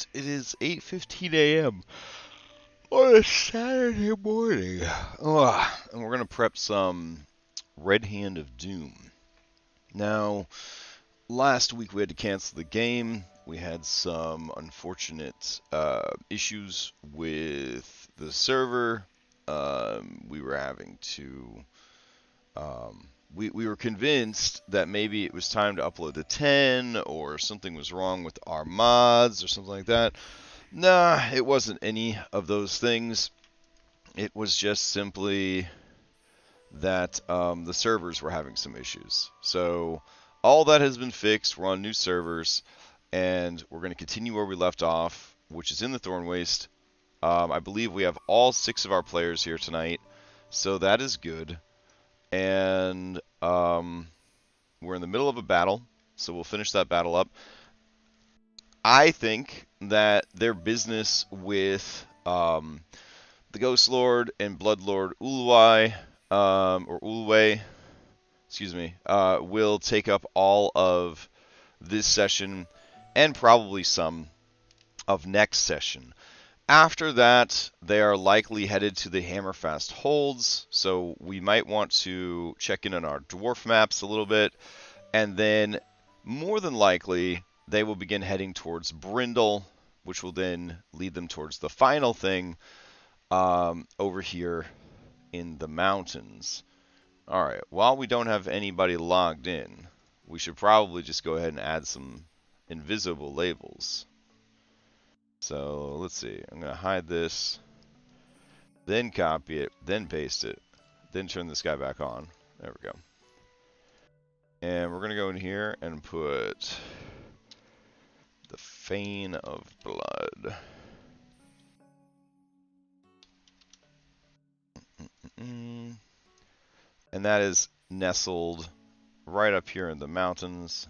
Alright, it is 8:15 a.m. on a Saturday morning. And we're going to prep some Red Hand of Doom. Now, last week we had to cancel the game. We had some unfortunate issues with the server. We were having to... We were convinced that maybe it was time to upload to 10 or something was wrong with our mods or something like that. Nah, it wasn't any of those things. It was just simply that the servers were having some issues. So all that has been fixed. We're on new servers, and we're going to continue where we left off, which is in the Thorn Waste. I believe we have all 6 of our players here tonight, so that is good. And we're in the middle of a battle, so we'll finish that battle up. I think that their business with the Ghost Lord and Blood Lord Ulwai, or Ulway, excuse me, will take up all of this session and probably some of next session. After that, they are likely headed to the Hammerfast holds, so we might want to check in on our dwarf maps a little bit, and then more than likely they will begin heading towards Brindle, which will then lead them towards the final thing over here in the mountains. Alright, while we don't have anybody logged in, we should probably just go ahead and add some invisible labels. So let's see, I'm going to hide this, then copy it, then paste it, then turn this guy back on. There we go. And we're going to go in here and put the Fane of Blood. And that is nestled right up here in the mountains.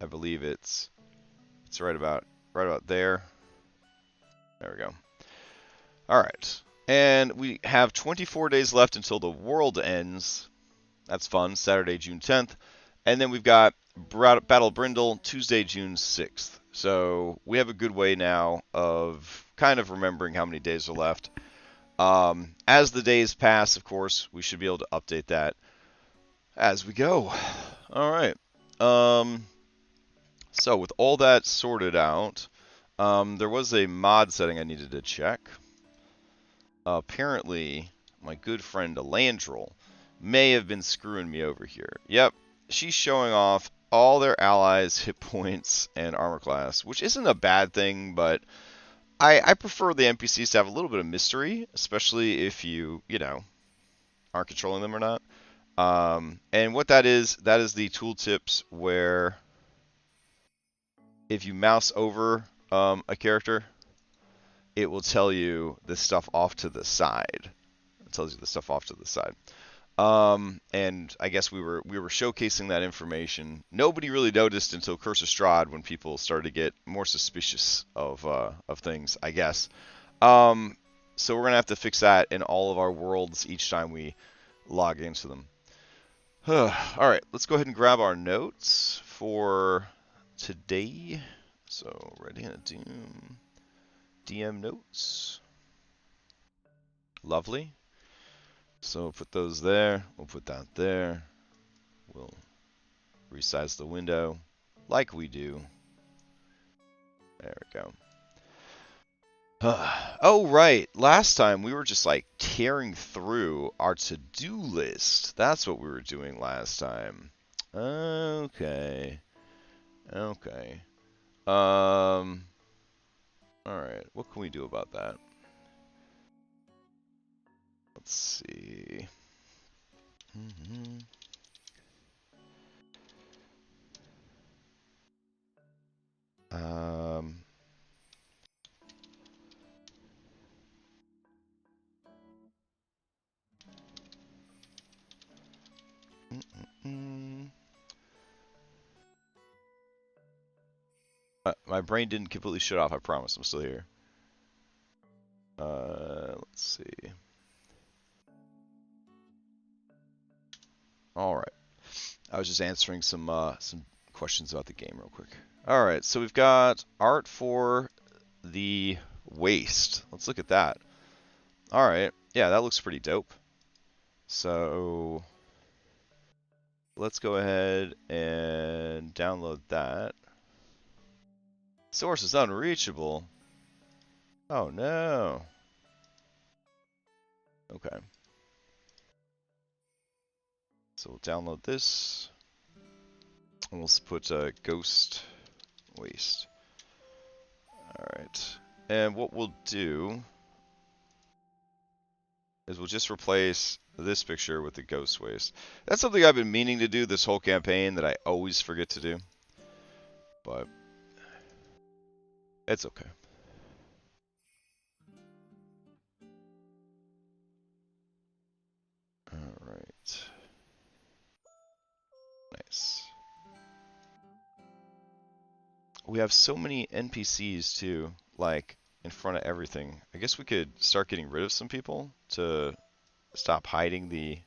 I believe it's right about there. There we go. Alright. And we have 24 days left until the world ends. That's fun. Saturday, June 10th. And then we've got Battle Brindle, Tuesday, June 6th. So we have a good way now of kind of remembering how many days are left. As the days pass, of course, we should be able to update that as we go. Alright. So with all that sorted out, there was a mod setting I needed to check. Apparently, my good friend Elandril may have been screwing me over here. Yep, she's showing off all their allies' hit points and armor class, which isn't a bad thing, but I prefer the NPCs to have a little bit of mystery, especially if you aren't controlling them or not. And what that is the tooltips where if you mouse over a character, it will tell you the stuff off to the side. It tells you the stuff off to the side. And I guess we were showcasing that information. Nobody really noticed until Curse of Strahd, when people started to get more suspicious of things, I guess. So we're gonna have to fix that in all of our worlds each time we log into them. All right, let's go ahead and grab our notes for today. So Red Hand of Doom, DM notes. Lovely. So we'll put those there. We'll put that there. We'll resize the window like we do. There we go. Oh, right. Last time we were just like tearing through our to-do list. That's what we were doing last time. Okay. Okay. All right. What can we do about that? Let's see. My brain didn't completely shut off, I promise. I'm still here. Let's see. All right. I was just answering some questions about the game real quick. All right, so we've got art for the waste. Let's look at that. All right, yeah, that looks pretty dope. So let's go ahead and download that. Source is unreachable. Oh no. Okay. So we'll download this. And we'll put ghost waste. Alright. And what we'll do is we'll just replace this picture with the ghost waste. That's something I've been meaning to do this whole campaign that I always forget to do. But it's okay. Alright. Nice. We have so many NPCs too, like in front of everything. I guess we could start getting rid of some people to stop hiding the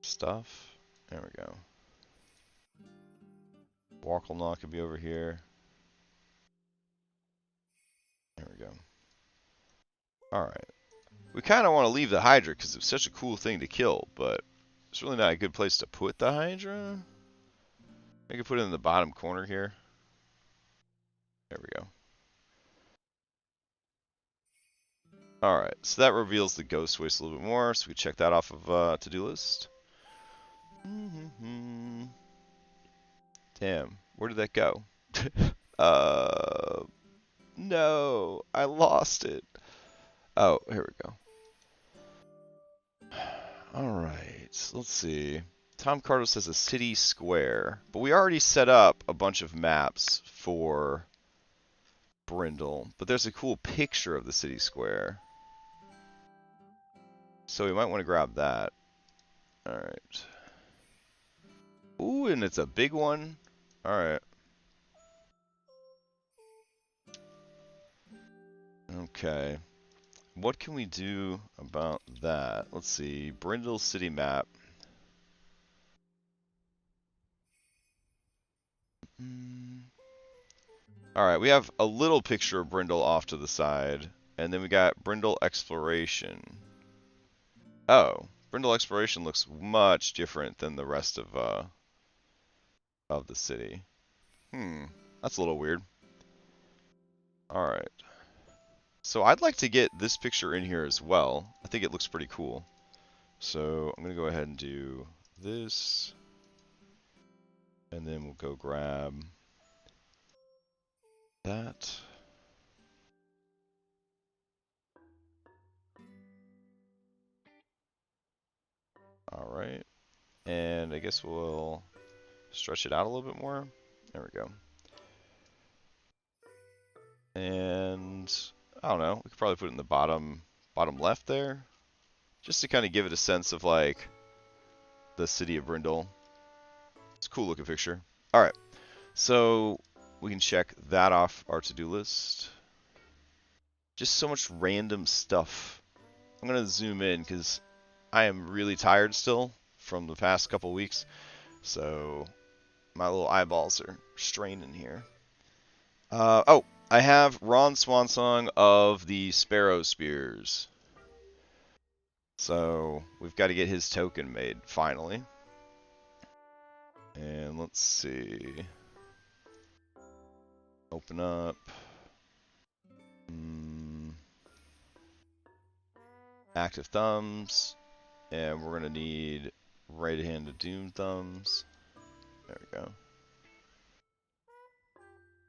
stuff. There we go. Walkle could be over here. There we go. Alright. We kind of want to leave the Hydra because it's such a cool thing to kill, but it's really not a good place to put the Hydra. I could put it in the bottom corner here. There we go. Alright, so that reveals the ghost waste a little bit more, so we can check that off of to-do list. Damn, where did that go? No, I lost it. Oh, here we go. Alright, let's see. Tom Carter says a city square, but we already set up a bunch of maps for Brindle, but there's a cool picture of the city square. So we might want to grab that. Alright. Ooh, and it's a big one. Alright. Okay. What can we do about that? Let's see. Brindle city map. Alright, we have a little picture of Brindle off to the side. And then we got Brindle Exploration. Oh, Brindle Exploration looks much different than the rest of the city. That's a little weird. Alright. So I'd like to get this picture in here as well. I think it looks pretty cool. So I'm going to go ahead and do this. And then we'll go grab that. Alright. And I guess we'll stretch it out a little bit more. There we go. And I don't know, we could probably put it in the bottom left there. Just to kind of give it a sense of like the city of Brindle. It's a cool looking picture. Alright. So we can check that off our to-do list. Just so much random stuff. I'm going to zoom in because I am really tired still from the past couple weeks. So my little eyeballs are straining here. Oh, I have Ron Swansong of the Sparrow Spears. So we've got to get his token made finally. And let's see. Open up. Active thumbs. And we're going to need right-handed doom thumbs. There we go.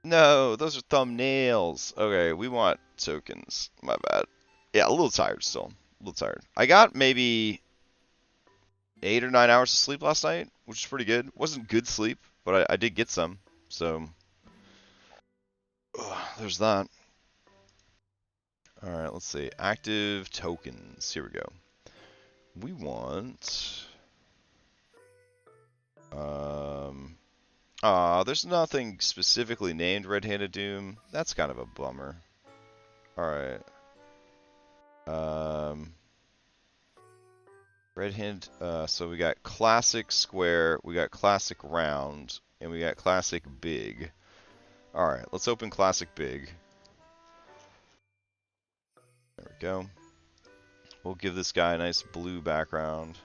No, those are thumbnails. Okay, we want tokens. My bad. Yeah, a little tired still. A little tired. I got maybe 8 or 9 hours of sleep last night, which is pretty good. Wasn't good sleep, but I did get some. So, there's that. Alright, let's see. Active tokens. Here we go. We want... there's nothing specifically named Red-Handed Doom. That's kind of a bummer. Alright. Red hand. So we got classic square, we got classic round, and we got classic big. All right, let's open classic big. There we go. We'll give this guy a nice blue background.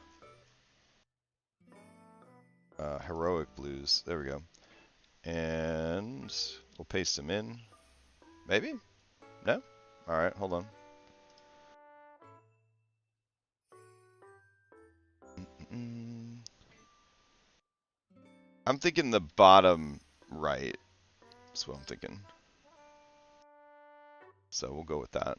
Heroic blues. There we go. And we'll paste them in. Maybe? No? Alright, hold on. I'm thinking the bottom right. That's what I'm thinking. So we'll go with that.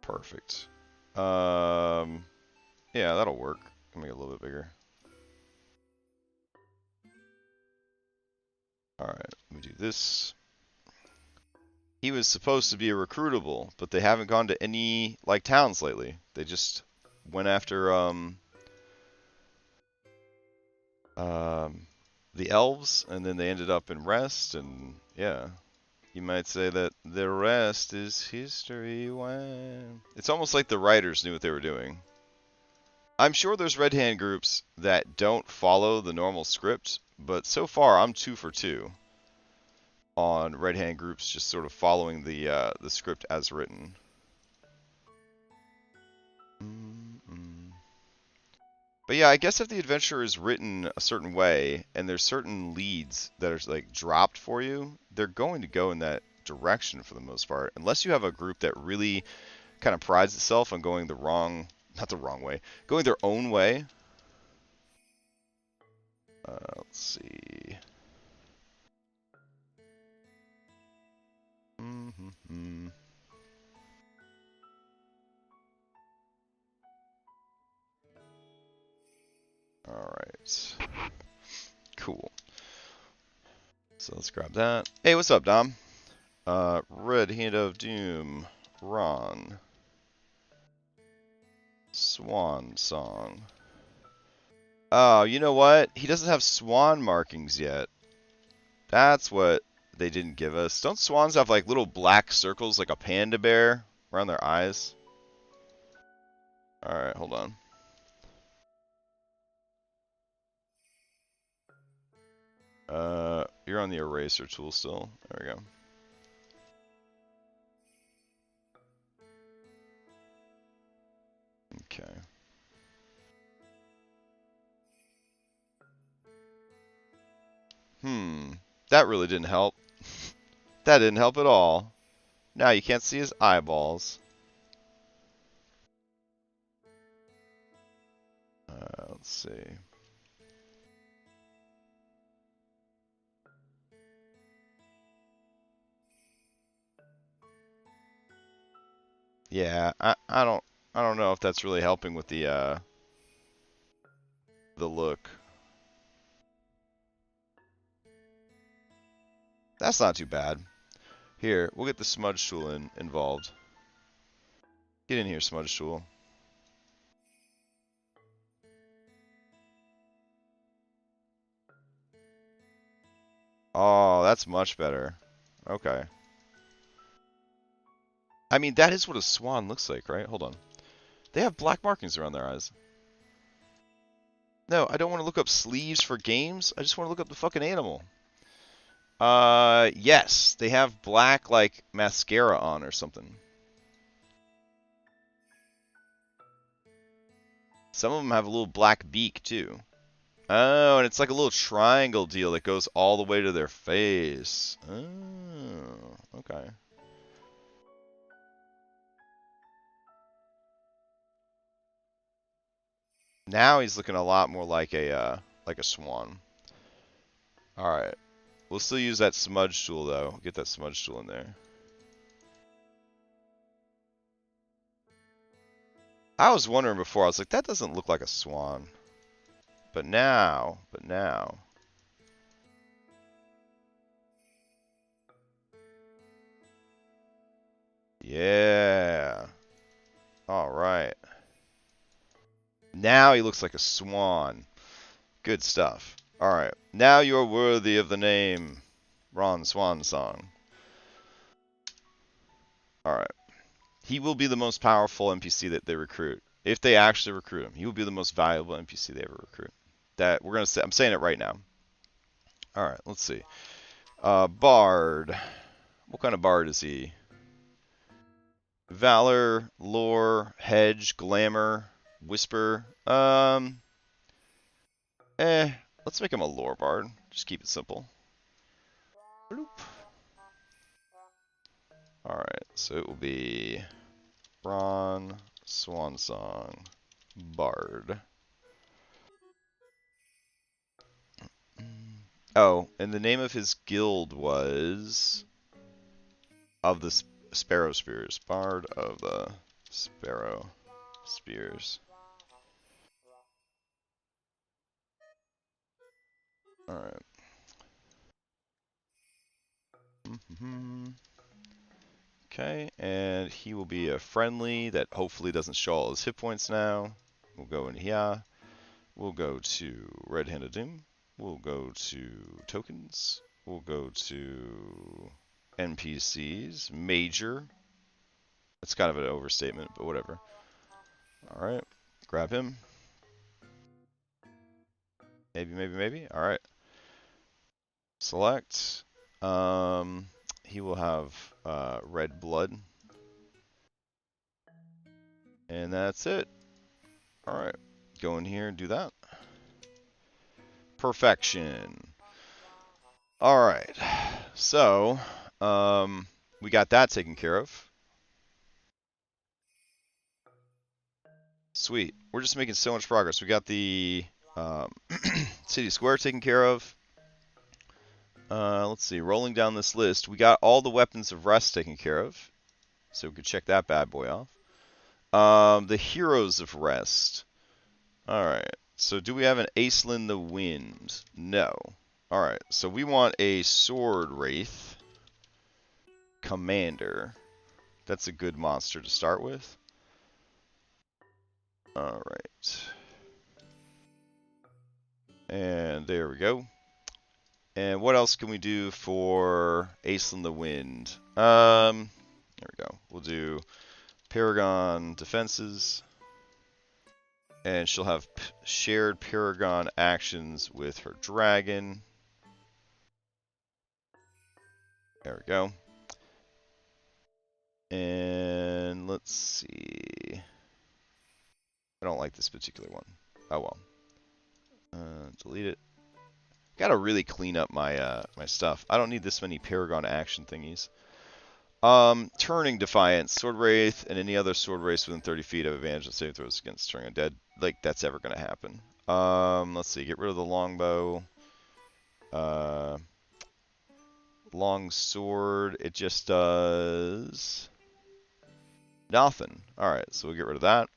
Perfect. Yeah, that'll work. Make it a little bit bigger. Alright, let me do this. He was supposed to be a recruitable, but they haven't gone to any, like, towns lately. They just went after, the elves, and then they ended up in Rest, and, yeah. You might say that the rest is history. It's almost like the writers knew what they were doing. I'm sure there's red hand groups that don't follow the normal script, but so far I'm 2 for 2 on red hand groups just sort of following the script as written. But yeah, I guess if the adventure is written a certain way and there's certain leads that are like dropped for you, they're going to go in that direction for the most part, unless you have a group that really kind of prides itself on going the wrong, not the wrong way, going their own way. Let's see. All right. Cool. So let's grab that. Hey, what's up, Dom? Red Hand of Doom, Ron. Swan Song. Oh, you know what? He doesn't have swan markings yet. That's what they didn't give us. Don't swans have like little black circles like a panda bear around their eyes? Alright, hold on. You're on the eraser tool still. There we go. Okay. That really didn't help. That didn't help at all. Now you can't see his eyeballs. Let's see. Yeah, I don't know if that's really helping with the look. That's not too bad. Here, we'll get the smudge tool involved. Get in here, smudge tool. Oh, that's much better. Okay. I mean, that is what a swan looks like, right? Hold on. They have black markings around their eyes. No, I don't want to look up sleeves for games. I just want to look up the fucking animal. Yes. They have black, like, mascara on or something. Some of them have a little black beak, too. Oh, and it's like a little triangle deal that goes all the way to their face. Oh, okay. Now he's looking a lot more like a swan. All right. We'll still use that smudge tool, though. Get that smudge tool in there. I was wondering before, I was like, that doesn't look like a swan. But now. Yeah. All right. Now he looks like a swan. Good stuff. All right. Now you're worthy of the name Ron Swan Song. Alright. He will be the most powerful NPC that they recruit. If they actually recruit him, he will be the most valuable NPC they ever recruit. That we're gonna say. I'm saying it right now. All right, let's see. Bard. What kind of bard is he? Valor, lore, hedge, glamour, whisper. Let's make him a lore bard. Just keep it simple. Bloop. All right, so it will be Ron Swansong Bard. Oh, and the name of his guild was of the Sparrow Spears. Bard of the Sparrow Spears. All right. Okay, and he will be a friendly that hopefully doesn't show all his hit points now. We'll go in here. We'll go to Red Hand of Doom. We'll go to tokens. We'll go to NPCs. Major. That's kind of an overstatement, but whatever. All right, grab him. Maybe. All right. Select. He will have red blood. And that's it. All right. Go in here and do that. Perfection. All right. So, we got that taken care of. Sweet. We're just making so much progress. We got the city square taken care of. Let's see. Rolling down this list, we got all the weapons of rest taken care of. So we could check that bad boy off. The heroes of rest. All right. So do we have an Acelin the Wind? No. All right. So we want a Sword Wraith Commander. That's a good monster to start with. All right. And there we go. And what else can we do for Acelin the Wind? There we go. We'll do Paragon Defenses. And she'll have shared Paragon actions with her dragon. There we go. And let's see. I don't like this particular one. Oh well. Delete it. Gotta really clean up my my stuff. I don't need this many Paragon action thingies. Turning Defiance, Sword Wraith, and any other Sword Wraith within 30 feet have advantage on saving throws against turning undead. Like, that's ever gonna happen. Let's see, get rid of the longbow. Long sword, it just does nothing. Alright, so we'll get rid of that.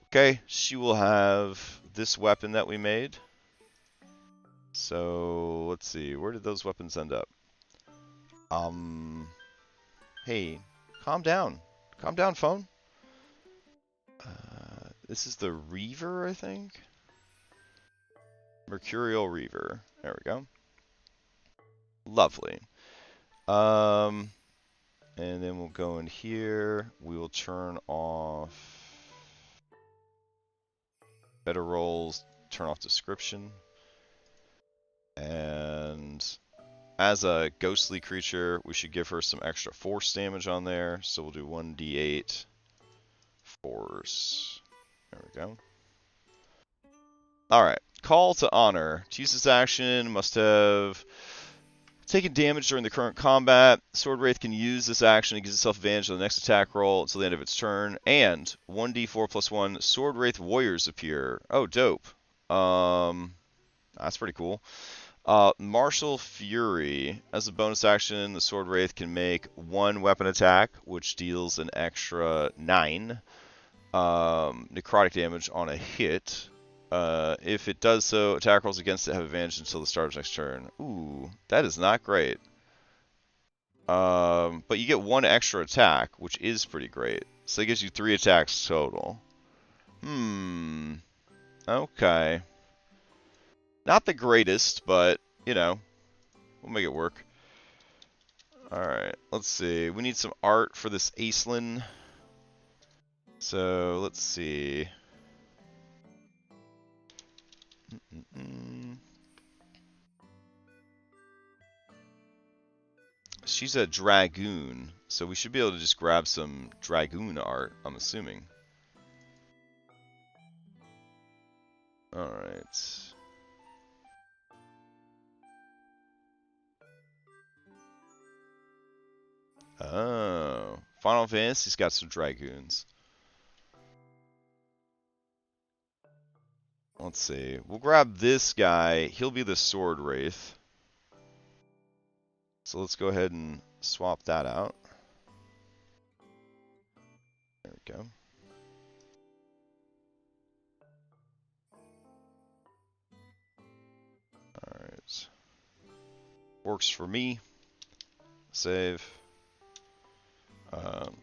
Okay, she will have this weapon that we made. So, let's see, where did those weapons end up? Hey, calm down. Calm down, phone. This is the Reaver, I think? Mercurial Reaver. There we go. Lovely. And then we'll go in here. We will turn off better rolls, turn off description. And as a ghostly creature, we should give her some extra force damage on there. So we'll do 1d8 force. There we go. Alright. Call to Honor. To use this action, must have taken damage during the current combat. Sword Wraith can use this action and gives itself advantage on the next attack roll until the end of its turn. And 1d4 plus 1 Sword Wraith warriors appear. Oh, dope. That's pretty cool. Martial Fury. As a bonus action, the Sword Wraith can make one weapon attack, which deals an extra 9 necrotic damage on a hit. If it does so, attack rolls against it have advantage until the start of next turn. Ooh, that is not great. But you get one extra attack, which is pretty great. So it gives you 3 attacks total. Okay. Not the greatest, but, you know, we'll make it work. Alright, let's see. We need some art for this Aislinn. So, let's see. She's a Dragoon, so we should be able to just grab some Dragoon art, I'm assuming. Alright. Oh, Final Fantasy's got some Dragoons. Let's see. We'll grab this guy. He'll be the Sword Wraith. So let's go ahead and swap that out. There we go. Alright. Works for me. Save.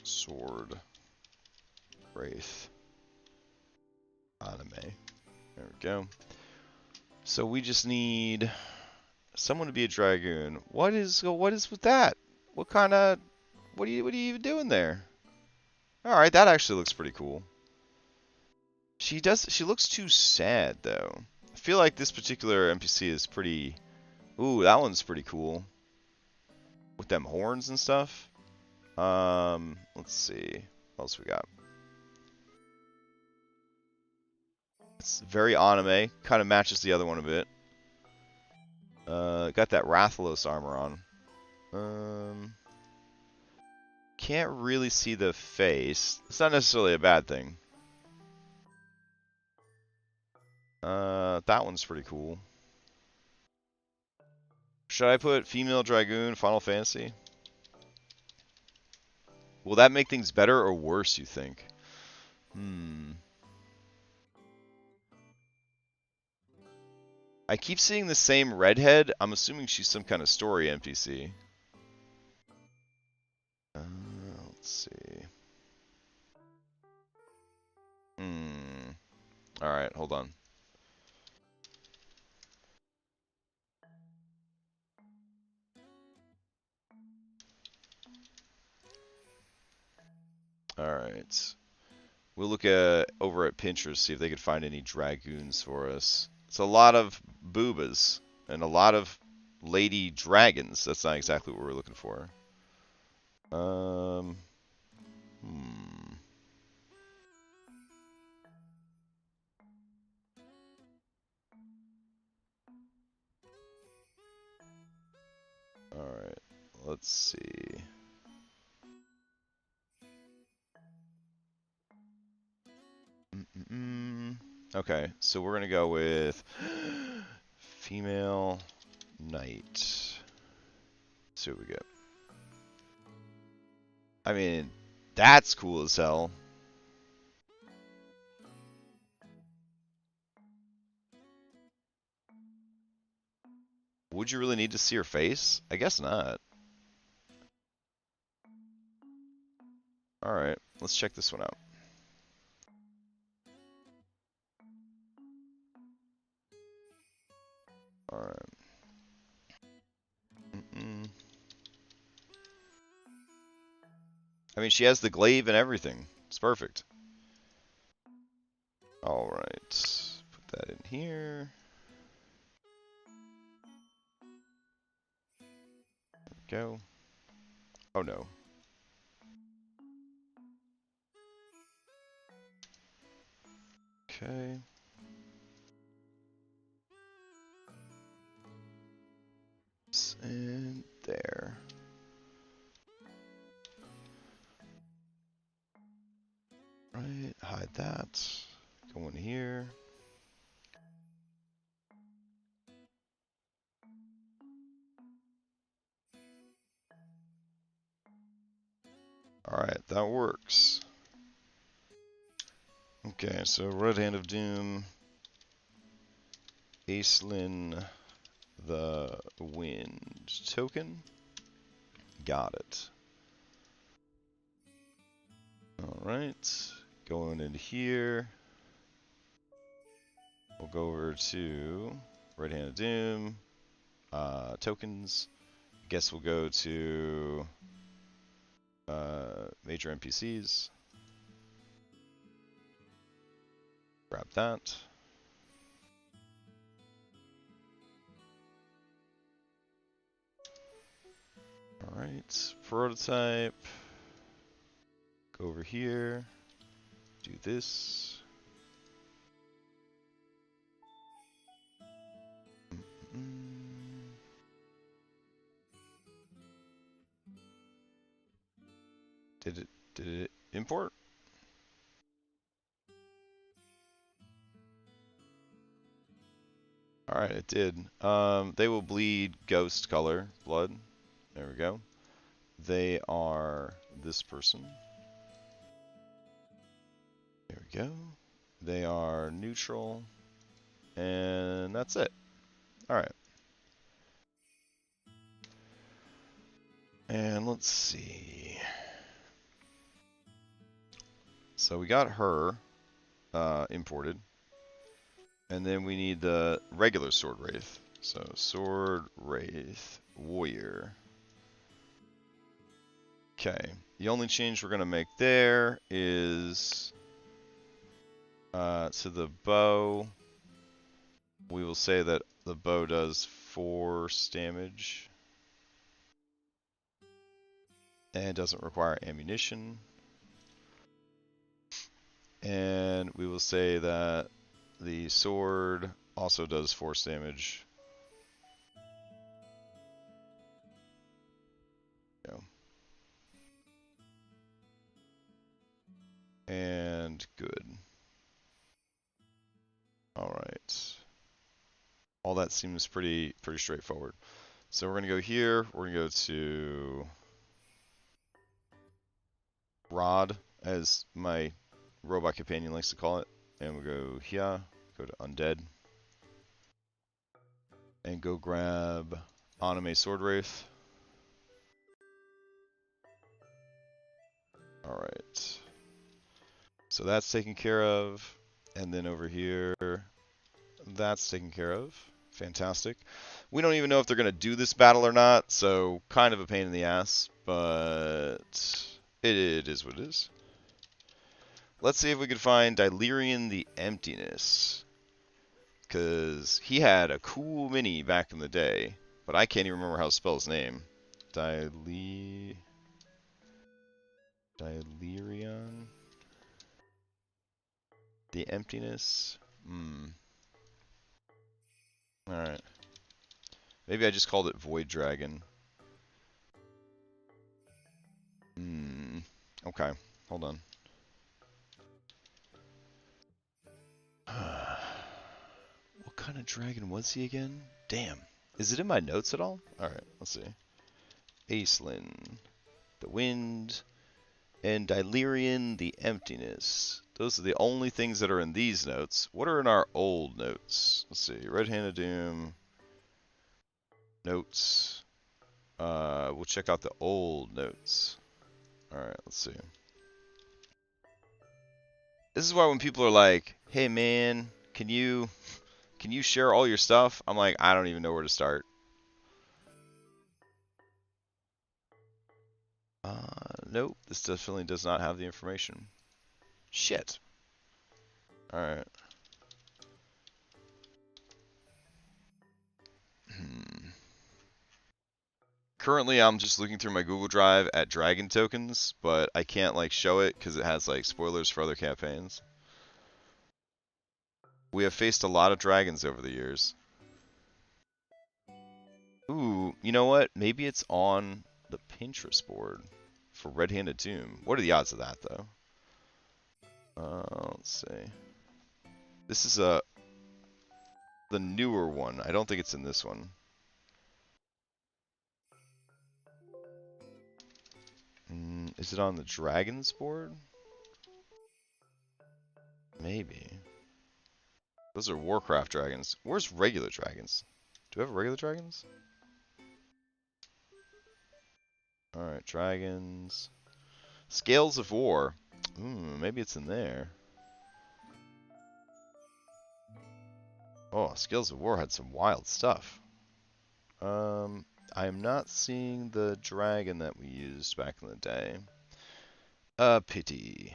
Sword Wraith Anime. There we go. So we just need someone to be a Dragoon. What is with that? What are you even doing there? Alright, that actually looks pretty cool. She looks too sad though. I feel like this particular NPC is pretty. Ooh, that one's pretty cool. With them horns and stuff. Let's see. What else we got? It's very anime. Kind of matches the other one a bit. Got that Rathalos armor on. Can't really see the face. It's not necessarily a bad thing. That one's pretty cool. Should I put female Dragoon Final Fantasy? Will that make things better or worse, you think? I keep seeing the same redhead. I'm assuming she's some kind of story NPC. Let's see. Alright, hold on. Alright. We'll look over at Pinterest, see if they could find any Dragoons for us. It's a lot of boobas and a lot of lady dragons. That's not exactly what we're looking for. Alright, let's see. Okay, so we're gonna go with female knight. Let's see what we get. I mean, that's cool as hell. Would you really need to see her face? I guess not. Alright, let's check this one out. Alright. I mean, she has the glaive and everything. It's perfect. Alright. Put that in here. There we go. Oh no. Okay. And there. Right, hide that. Go in here. Alright, that works. Okay, so Red Hand of Doom. Aislinn the Wind token. Got it. Alright, going in here. We'll go over to Red Hand of Doom. Tokens. Guess we'll go to major NPCs. Grab that. Alright, prototype. Go over here. Do this. Did it import? Alright, it did. They will bleed ghost color, blood. There we go. They are this person. There we go. They are neutral. And that's it. Alright. And let's see. So we got her imported. And then we need the regular Sword Wraith. So Sword Wraith Warrior. Okay. The only change we're going to make there is to the bow. We will say that the bow does force damage. And doesn't require ammunition. And we will say that the sword also does force damage. Yeah. And good. Alright. All that seems pretty straightforward. So we're going to go here. We're going to go to Rod, as my robot companion likes to call it. And we'll go here. Go to Undead. And go grab Anime Sword Wraith. Alright. So that's taken care of. And then over here, that's taken care of. Fantastic. We don't even know if they're going to do this battle or not, so kind of a pain in the ass, but it is what it is. Let's see if we can find Delirian the Emptiness, because he had a cool mini back in the day, but I can't even remember how to spell his name. Delirian? The Emptiness? Alright. Maybe I just called it Void Dragon. Okay, hold on. What kind of dragon was he again? Damn. Is it in my notes at all? Alright, let's see. Acelin, the Wind, and Delirian, the Emptiness. Those are the only things that are in these notes. What are in our old notes? Let's see. Red Hand of Doom. Notes. We'll check out the old notes. Alright, let's see. This is why when people are like, hey man, can you share all your stuff? I'm like, I don't even know where to start. Nope, this definitely does not have the information. Shit. Alright. Currently, I'm just looking through my Google Drive at Dragon tokens, but I can't like show it because it has like spoilers for other campaigns. We have faced a lot of dragons over the years. Ooh, you know what? Maybe it's on the Pinterest board for Red-Handed Doom. What are the odds of that, though? Let's see. This is the newer one. I don't think it's in this one. Is it on the Dragons board? Maybe. Those are Warcraft dragons. Where's regular dragons? Do we have regular dragons? Alright, dragons. Scales of War. Maybe it's in there. Oh, Scales of War had some wild stuff. I am not seeing the dragon that we used back in the day. Pity.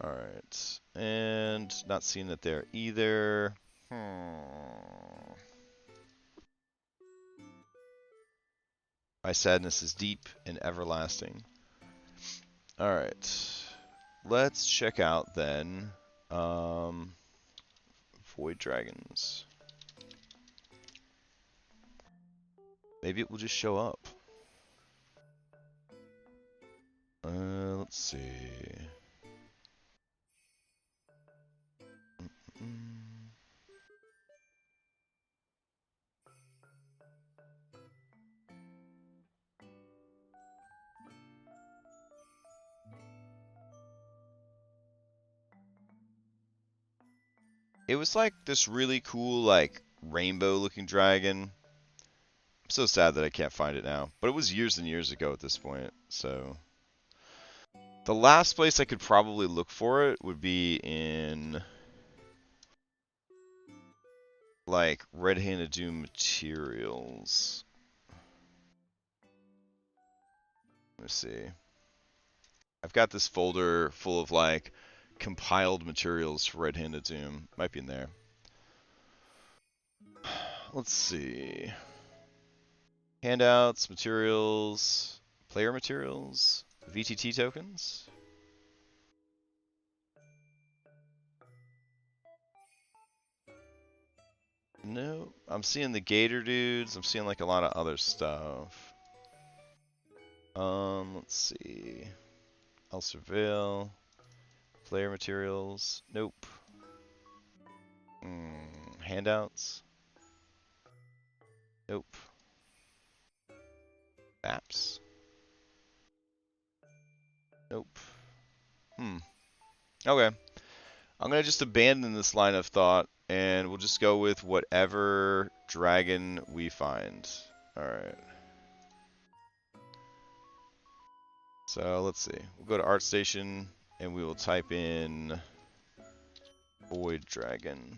Alright. And not seeing it there either. My sadness is deep and everlasting. Alright. Let's check out then. Void dragons. Maybe it will just show up. Let's see. It was like this really cool, like, rainbow-looking dragon. I'm so sad that I can't find it now. But it was years and years ago at this point, so... The last place I could probably look for it would be in... like, Red-Handed Doom materials. Let me see. I've got this folder full of, like, compiled materials for Red-Handed Doom. Might be in there. Let's see. Handouts, materials, player materials, VTT tokens. No, I'm seeing the Gator dudes. I'm seeing like a lot of other stuff. Let's see. El Surveil. Player materials. Nope. Handouts. Nope. Maps. Nope. Okay. I'm gonna just abandon this line of thought, and we'll just go with whatever dragon we find. Alright. So, let's see. We'll go to ArtStation, and we will type in Void Dragon.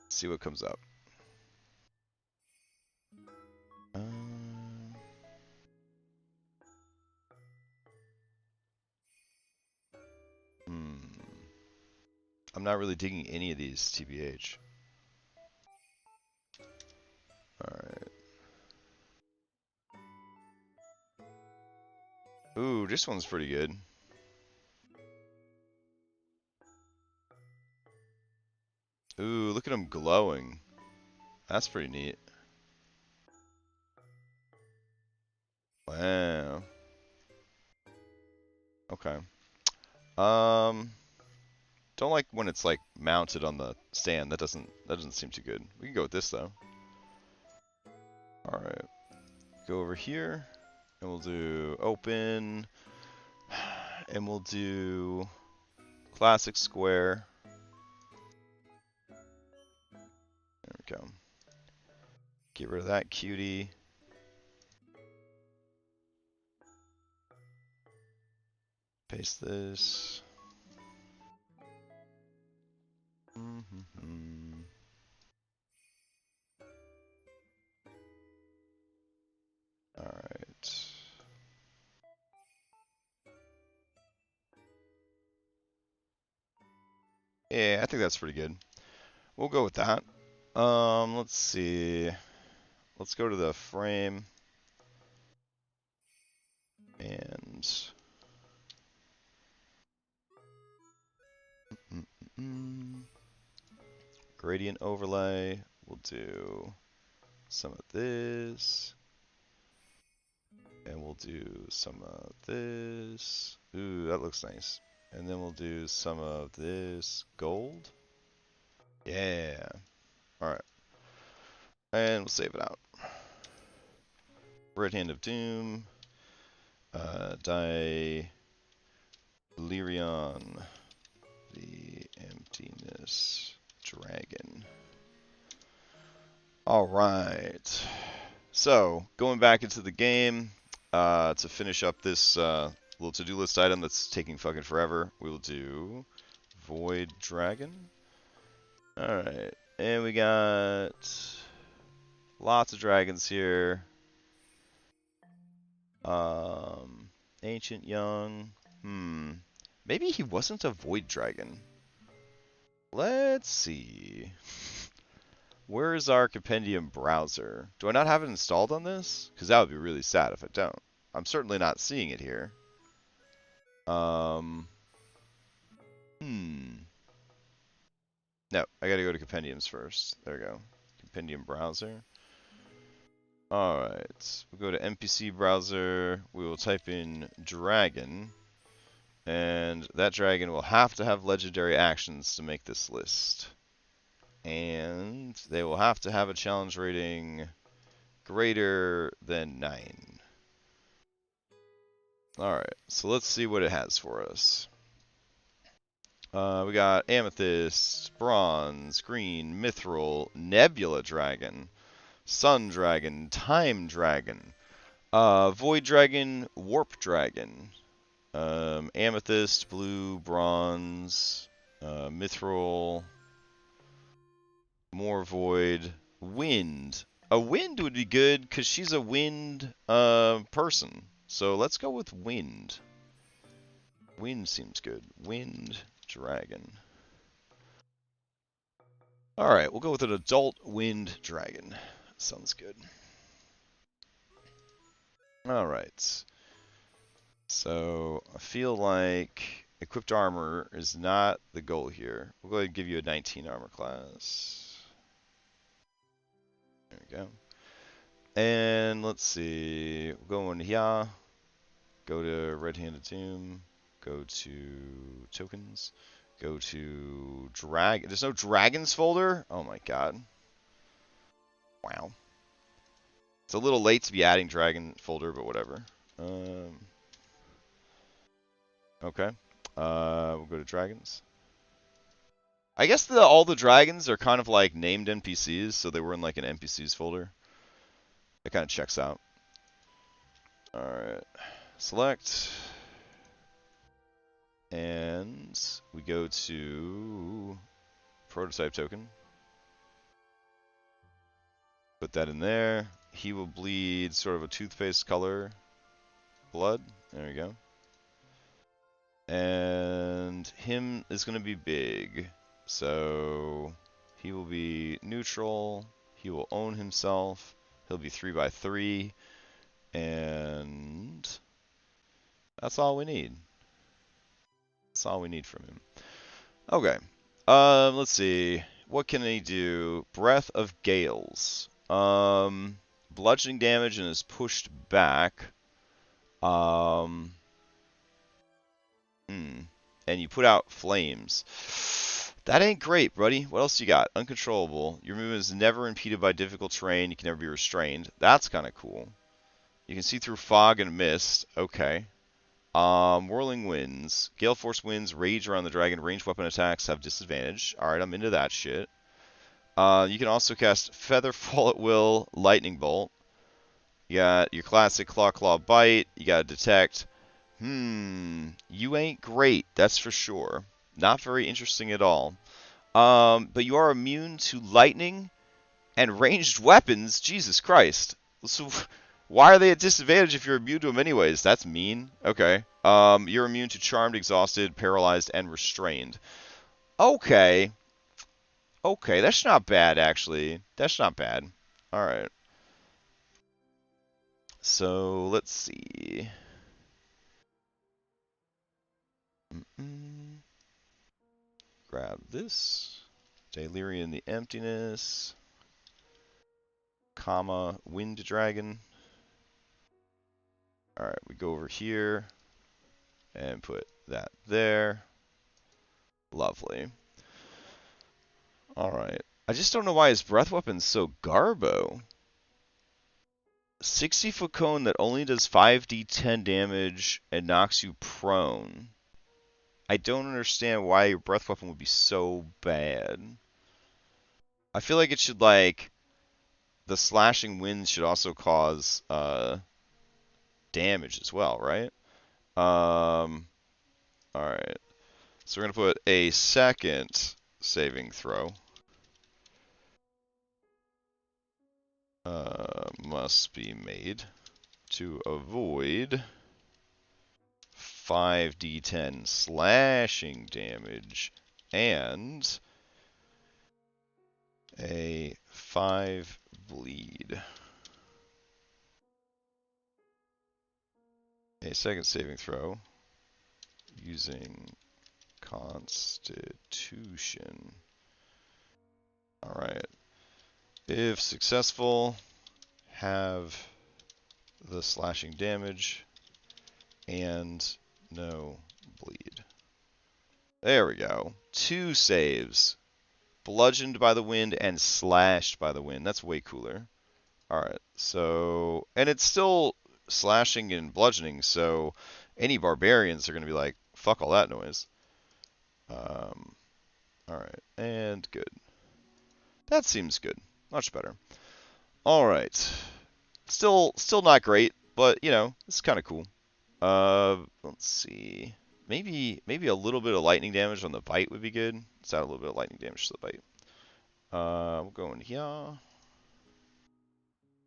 See what comes up. I'm not really digging any of these, TBH. Alright. Ooh, this one's pretty good. Ooh, look at him glowing. That's pretty neat. Wow. Okay. Don't like when it's like mounted on the stand. That doesn't seem too good. We can go with this though. All right. Go over here, and we'll do open, and we'll do classic square. There we go. Get rid of that cutie. Paste this. Alright. Yeah, I think that's pretty good. We'll go with that. Let's see. Let's go to the frame. And... gradient overlay. We'll do some of this. And we'll do some of this. Ooh, that looks nice. And then we'll do some of this gold. Yeah. Alright. And we'll save it out. Red Hand of Doom. Delirion. The Emptiness Dragon. Alright. So, going back into the game, to finish up this little to-do list item that's taking fucking forever, we will do Void Dragon. Alright, and we got lots of dragons here. Ancient Young. Maybe he wasn't a Void Dragon. Let's see. Where is our compendium browser? Do I not have it installed on this? Because that would be really sad if I don't. I'm certainly not seeing it here. No, I gotta go to compendiums first. There we go. Compendium browser. Alright, we'll go to NPC browser. We will type in dragon. And that dragon will have to have legendary actions to make this list. And they will have to have a challenge rating greater than 9. Alright, so let's see what it has for us. We got Amethyst, Bronze, Green, Mithril, Nebula Dragon, Sun Dragon, Time Dragon, Void Dragon, Warp Dragon, Amethyst, Blue, Bronze, Mithril, more Void, Wind. A Wind would be good because she's a wind person. So let's go with Wind. Wind seems good. Wind Dragon. Alright, we'll go with an adult Wind Dragon. Sounds good. Alright. So, I feel like equipped armor is not the goal here. We'll go ahead and give you a 19 armor class. There we go. And let's see. We'll go in here. Go to Red-Handed Doom. Go to tokens. Go to drag. There's no dragons folder? Oh my god. Wow. It's a little late to be adding dragon folder, but whatever. Okay. We'll go to dragons. I guess all the dragons are kind of like named NPCs, so they were in like an NPCs folder. It kind of checks out. Alright. Select. And we go to prototype token. Put that in there. He will bleed sort of a toothpaste color blood. There we go. And him is going to be big. So he will be neutral. He will own himself. He'll be 3x3. And that's all we need. That's all we need from him. Okay. Let's see. What can he do? Breath of Gales. Bludgeoning damage and is pushed back. And you put out flames. That ain't great, buddy. What else you got? Uncontrollable. Your movement is never impeded by difficult terrain. You can never be restrained. That's kind of cool. You can see through fog and mist. Okay. Whirling winds. Gale force winds rage around the dragon. Ranged weapon attacks have disadvantage. Alright, I'm into that shit. You can also cast Feather Fall at will, Lightning Bolt. You got your classic Claw Bite. You got Detect. You ain't great, that's for sure. Not very interesting at all. But you are immune to lightning and ranged weapons. Jesus Christ. So why are they at disadvantage if you're immune to them anyways? That's mean. Okay. You're immune to charmed, exhausted, paralyzed, and restrained. Okay. Okay, that's not bad, actually. That's not bad. Alright. So, let's see. Grab this. Delirium the Emptiness. Comma, Wind Dragon. Alright, we go over here. And put that there. Lovely. Alright. I just don't know why his breath weapon's so garbo. 60-foot cone that only does 5d10 damage and knocks you prone. I don't understand why your breath weapon would be so bad. I feel like it should, like, the slashing winds should also cause damage as well, right? Alright. So we're going to put a second saving throw. Must be made to avoid 5d10 slashing damage and a 5 bleed. A second saving throw using Constitution. Alright. If successful, have the slashing damage and no bleed. There we go. 2 saves. Bludgeoned by the wind and slashed by the wind. That's way cooler. Alright, so... And it's still slashing and bludgeoning, so any barbarians are going to be like, fuck all that noise. Alright, and good. That seems good. Much better. Alright. Still not great, but, you know, it's kind of cool. Let's see. Maybe a little bit of lightning damage on the bite would be good. Let's add a little bit of lightning damage to the bite. We'll go in here.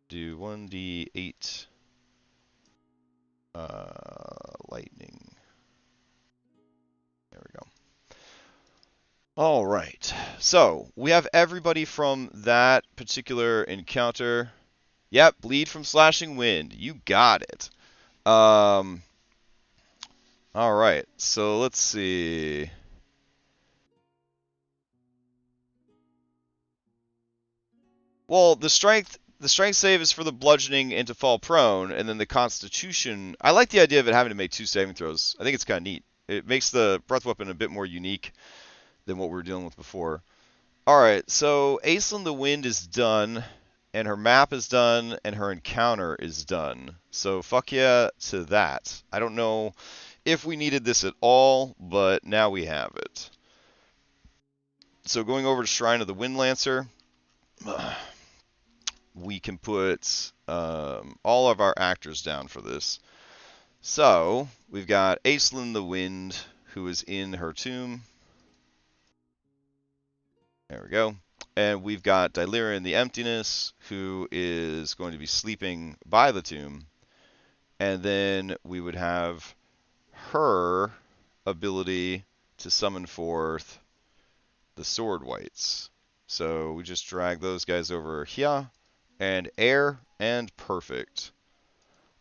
Do 1d8 lightning. There we go. All right. So we have everybody from that particular encounter. Yep, bleed from slashing wind. You got it. All right. So let's see. Well, the strength save is for the bludgeoning and to fall prone, and then the Constitution. I like the idea of it having to make 2 saving throws. I think it's kind of neat. It makes the breath weapon a bit more unique than what we were dealing with before. All right, so Aislinn the Wind is done, and her map is done, and her encounter is done. So fuck yeah to that. I don't know if we needed this at all, but now we have it. So going over to Shrine of the Wind Lancer. We can put all of our actors down for this. So we've got Aislinn the Wind, who is in her tomb. There we go. And we've got Dylirian the Emptiness, who is going to be sleeping by the tomb. And then we would have her ability to summon forth the Sword Wights. So we just drag those guys over here. And air and perfect.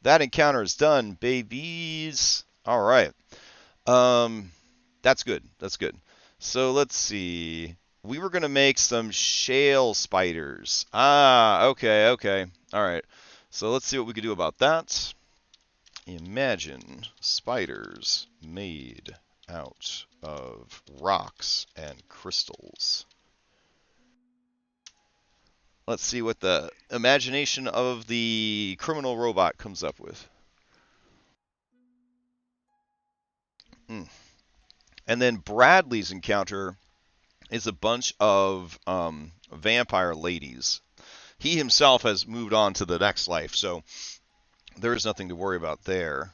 That encounter is done, babies. All right. That's good. That's good. So let's see. We were going to make some shale spiders. Ah, okay, okay. All right. So let's see what we could do about that. Imagine spiders made out of rocks and crystals. Let's see what the imagination of the criminal robot comes up with. And then Bradley's encounter is a bunch of vampire ladies. He himself has moved on to the next life, so there is nothing to worry about there.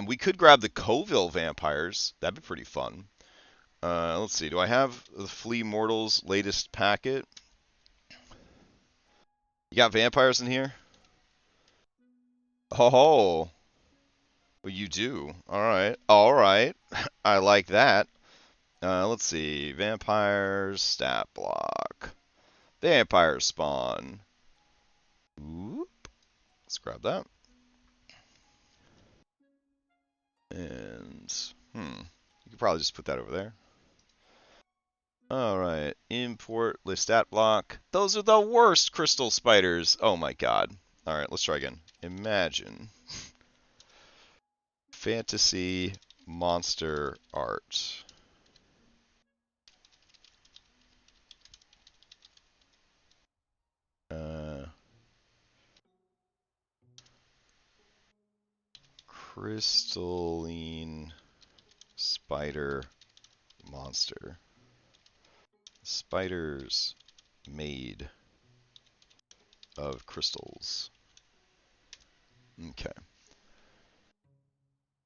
We could grab the Coville vampires. That'd be pretty fun. Let's see. Do I have the Flea Mortal's latest packet? You got vampires in here? Oh, well, you do. All right. All right. I like that. Let's see. Vampires, stat block. Vampire spawn. Oop. Let's grab that. And, you could probably just put that over there. Alright, import Lestat block. Those are the worst crystal spiders. Oh my god. Alright, let's try again. Imagine fantasy monster art. Crystalline spider monster. Spiders made of crystals. Okay.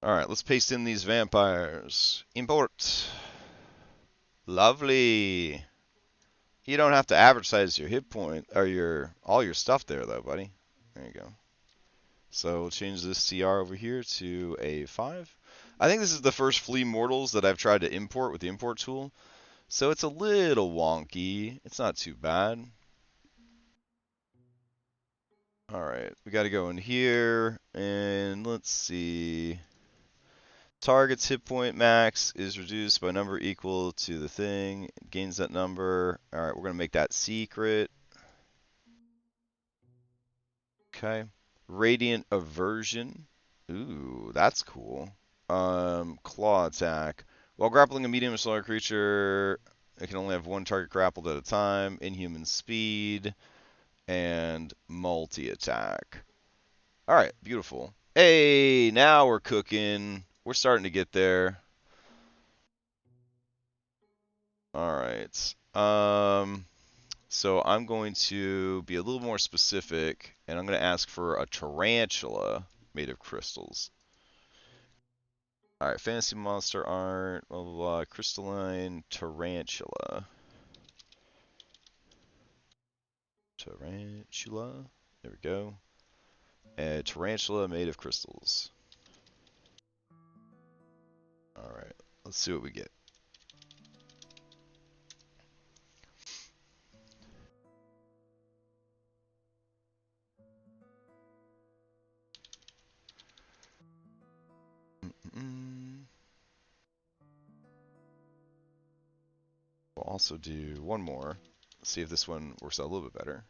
Alright, let's paste in these vampires. Import. Lovely. You don't have to advertise your hit point or all your stuff there though, buddy. There you go. So we'll change this CR over here to a 5. I think this is the first Flea Mortals that I've tried to import with the import tool. So it's a little wonky. It's not too bad. Alright, we got to go in here, and let's see. Target's hit point max is reduced by number equal to the thing. It gains that number. Alright, we're going to make that secret. Okay. Radiant aversion. Ooh, that's cool. Claw attack. While grappling a medium or smaller creature, it can only have one target grappled at a time. Inhuman speed. And multi-attack. Alright, beautiful. Hey, now we're cooking. We're starting to get there. Alright. So I'm going to be a little more specific, and I'm going to ask for a tarantula made of crystals. Alright, fantasy monster art, blah, blah, blah, crystalline tarantula. Tarantula. There we go. A tarantula made of crystals. Alright, let's see what we get. We'll also do one more. See if this one works out a little bit better.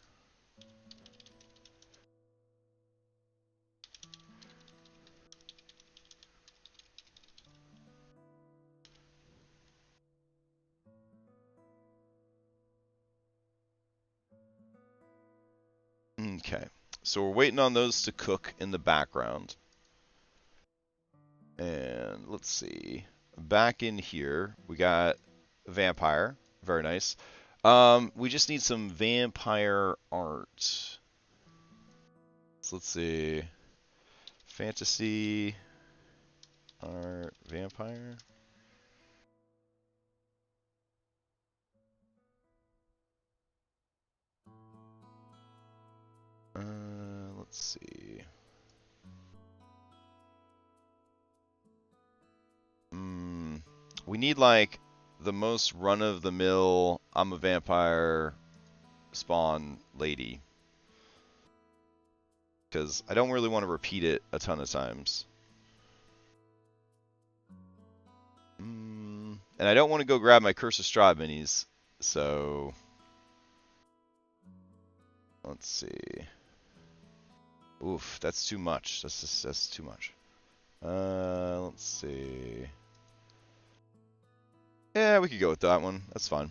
Okay, so we're waiting on those to cook in the background. And let's see. Back in here, we got vampire. Very nice. We just need some vampire art. So let's see. Fantasy art vampire. Let's see. We need like the most run-of-the-mill I'm a vampire spawn lady. Because I don't really want to repeat it a ton of times. And I don't want to go grab my Curse of Strahd minis, so let's see. Oof, that's too much. That's too much. Let's see. Yeah, we could go with that one. That's fine.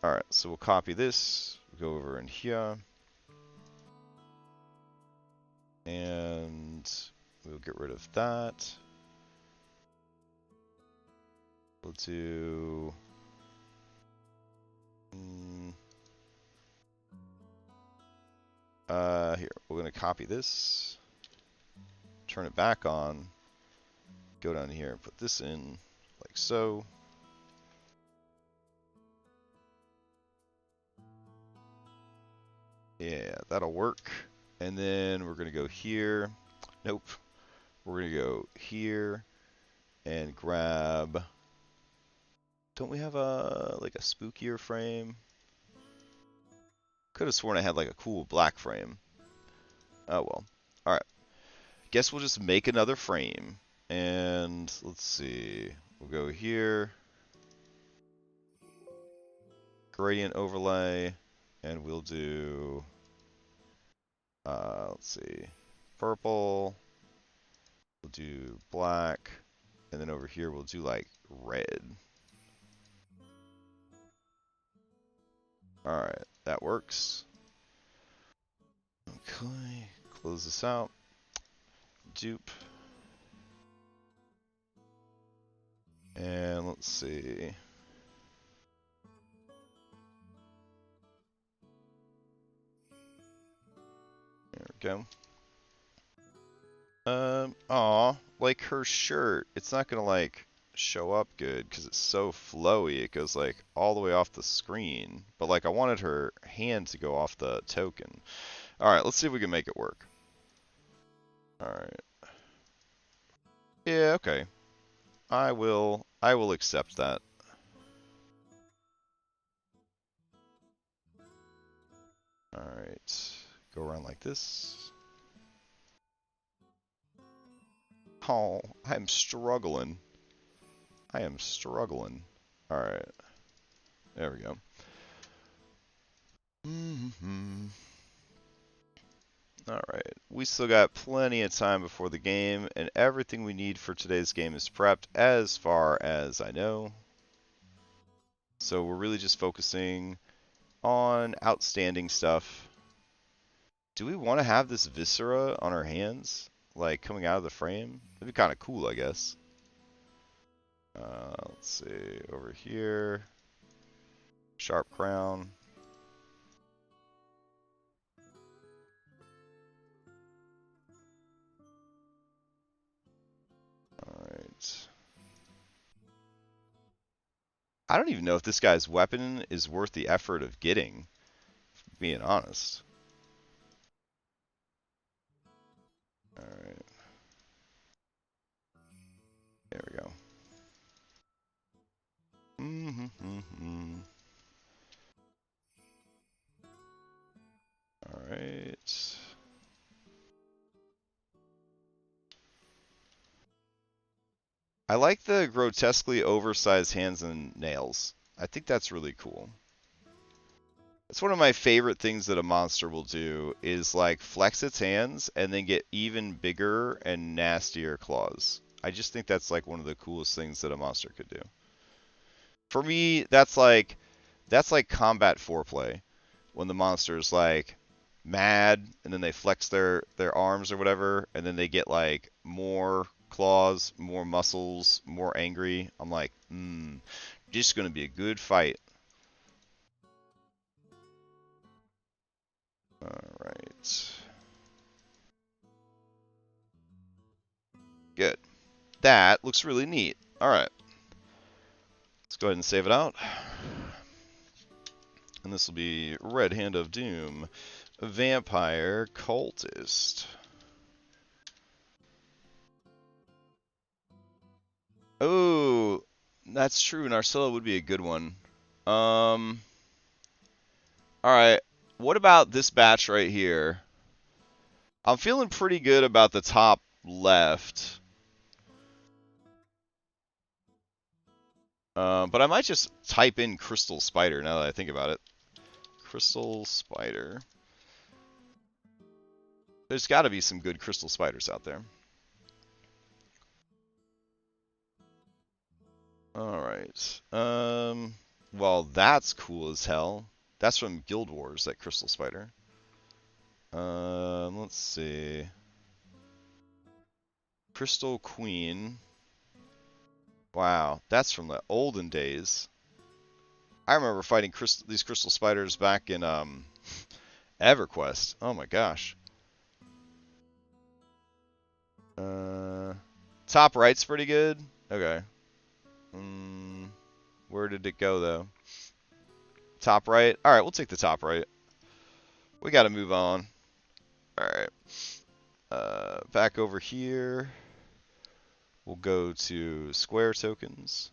Alright, so we'll copy this. We'll go over in here. And we'll get rid of that. We'll do... here, we're going to copy this. Turn it back on. Go down here and put this in like so. Yeah, that'll work. And then we're going to go here. Nope. We're going to go here and grab... Don't we have a like a spookier frame? Could have sworn I had like a cool black frame. Oh well. Alright. Guess we'll just make another frame. And let's see. We'll go here. Gradient overlay. And we'll do... let's see. Purple. We'll do black. And then over here we'll do like red. Alright, that works. Okay, close this out. Dupe. And let's see. There we go. Aw, like her shirt. It's not gonna like show up good because it's so flowy. It goes like all the way off the screen. But like I wanted her hand to go off the token. All right, let's see if we can make it work. All right. Yeah, okay. I will accept that. All right. Go around like this. Oh, I'm struggling. I am struggling. All right. There we go. All right. We still got plenty of time before the game, and everything we need for today's game is prepped as far as I know. So we're really just focusing on outstanding stuff. Do we want to have this viscera on our hands, like coming out of the frame? That'd be kind of cool, I guess. Let's see, over here, sharp crown. All right. I don't even know if this guy's weapon is worth the effort of getting, being honest. All right. There we go. All right. I like the grotesquely oversized hands and nails. I think that's really cool. It's one of my favorite things that a monster will do is like flex its hands and then get even bigger and nastier claws. I just think that's like one of the coolest things that a monster could do. For me, that's like combat foreplay. When the monster's like mad and then they flex their arms or whatever and then they get like more claws, more muscles, more angry. I'm like, this is going to be a good fight. All right. Good. That looks really neat. All right. Let's go ahead and save it out. And this will be Red Hand of Doom, Vampire Cultist. Oh, that's true. Narcilla would be a good one. All right. What about this batch right here? I'm feeling pretty good about the top left. But I might just type in Crystal Spider now that I think about it. Crystal Spider. There's got to be some good Crystal Spiders out there. Alright. Well, that's cool as hell. That's from Guild Wars, that Crystal Spider. Let's see. Crystal Queen. Wow, that's from the olden days. I remember fighting these Crystal Spiders back in EverQuest. Oh my gosh. Top right's pretty good. Okay. Where did it go though? Top right. All right, we'll take the top right. We got to move on. All right. Back over here. We'll go to square tokens.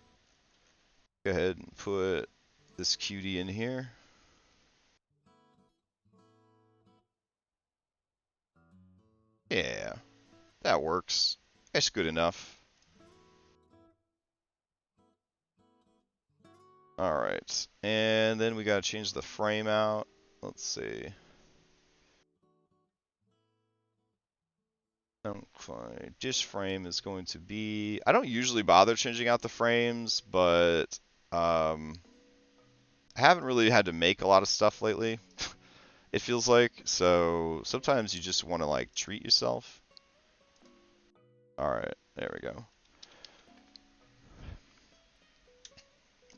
Go ahead and put this cutie in here. Yeah, that works. That's good enough. Alright, and then we gotta change the frame out. Let's see. Okay, dish frame is going to be... I don't usually bother changing out the frames, but I haven't really had to make a lot of stuff lately, it feels like. So sometimes you just want to like treat yourself. Alright, there we go.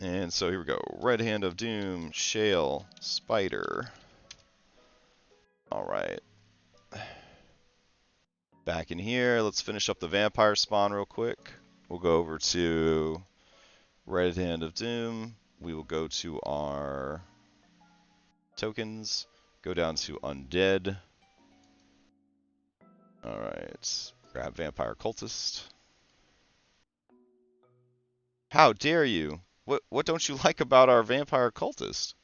And so here we go. Red Hand of Doom, Shale, Spider. Alright. Back in here, let's finish up the vampire spawn real quick. We'll go over to Red Hand of Doom. We will go to our tokens, go down to Undead. Alright, grab Vampire Cultist. How dare you? What don't you like about our Vampire Cultist?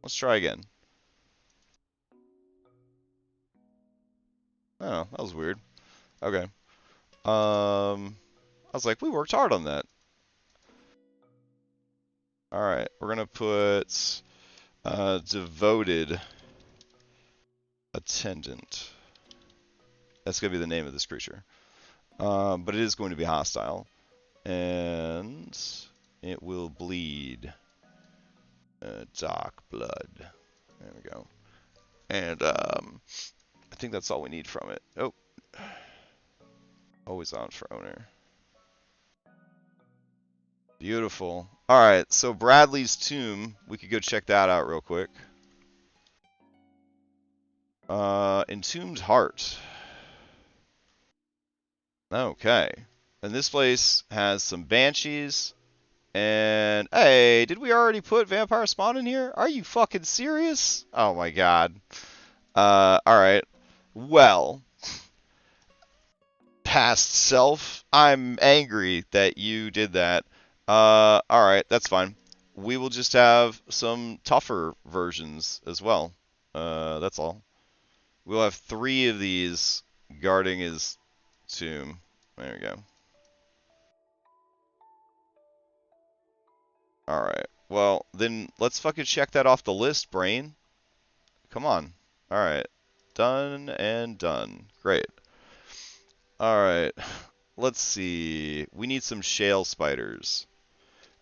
Let's try again. Oh, that was weird. Okay. I was like, we worked hard on that. Alright, we're gonna put Devoted Attendant. That's gonna be the name of this creature. But it is going to be hostile. And it will bleed dark blood. There we go. And I think that's all we need from it. Oh. Always on for owner. Beautiful. Alright, so Bradley's Tomb. We could go check that out real quick. Entombed Heart. Okay. And this place has some Banshees. And, hey, did we already put Vampire Spawn in here? Are you fucking serious? Oh my god. Alright. Well, past self, I'm angry that you did that. Alright, that's fine. We will just have some tougher versions as well. That's all. We'll have 3 of these guarding his tomb. There we go. Alright. Well, then let's fucking check that off the list, brain. Come on. Alright. Done and done. Great. Alright. Let's see. We need some shale spiders.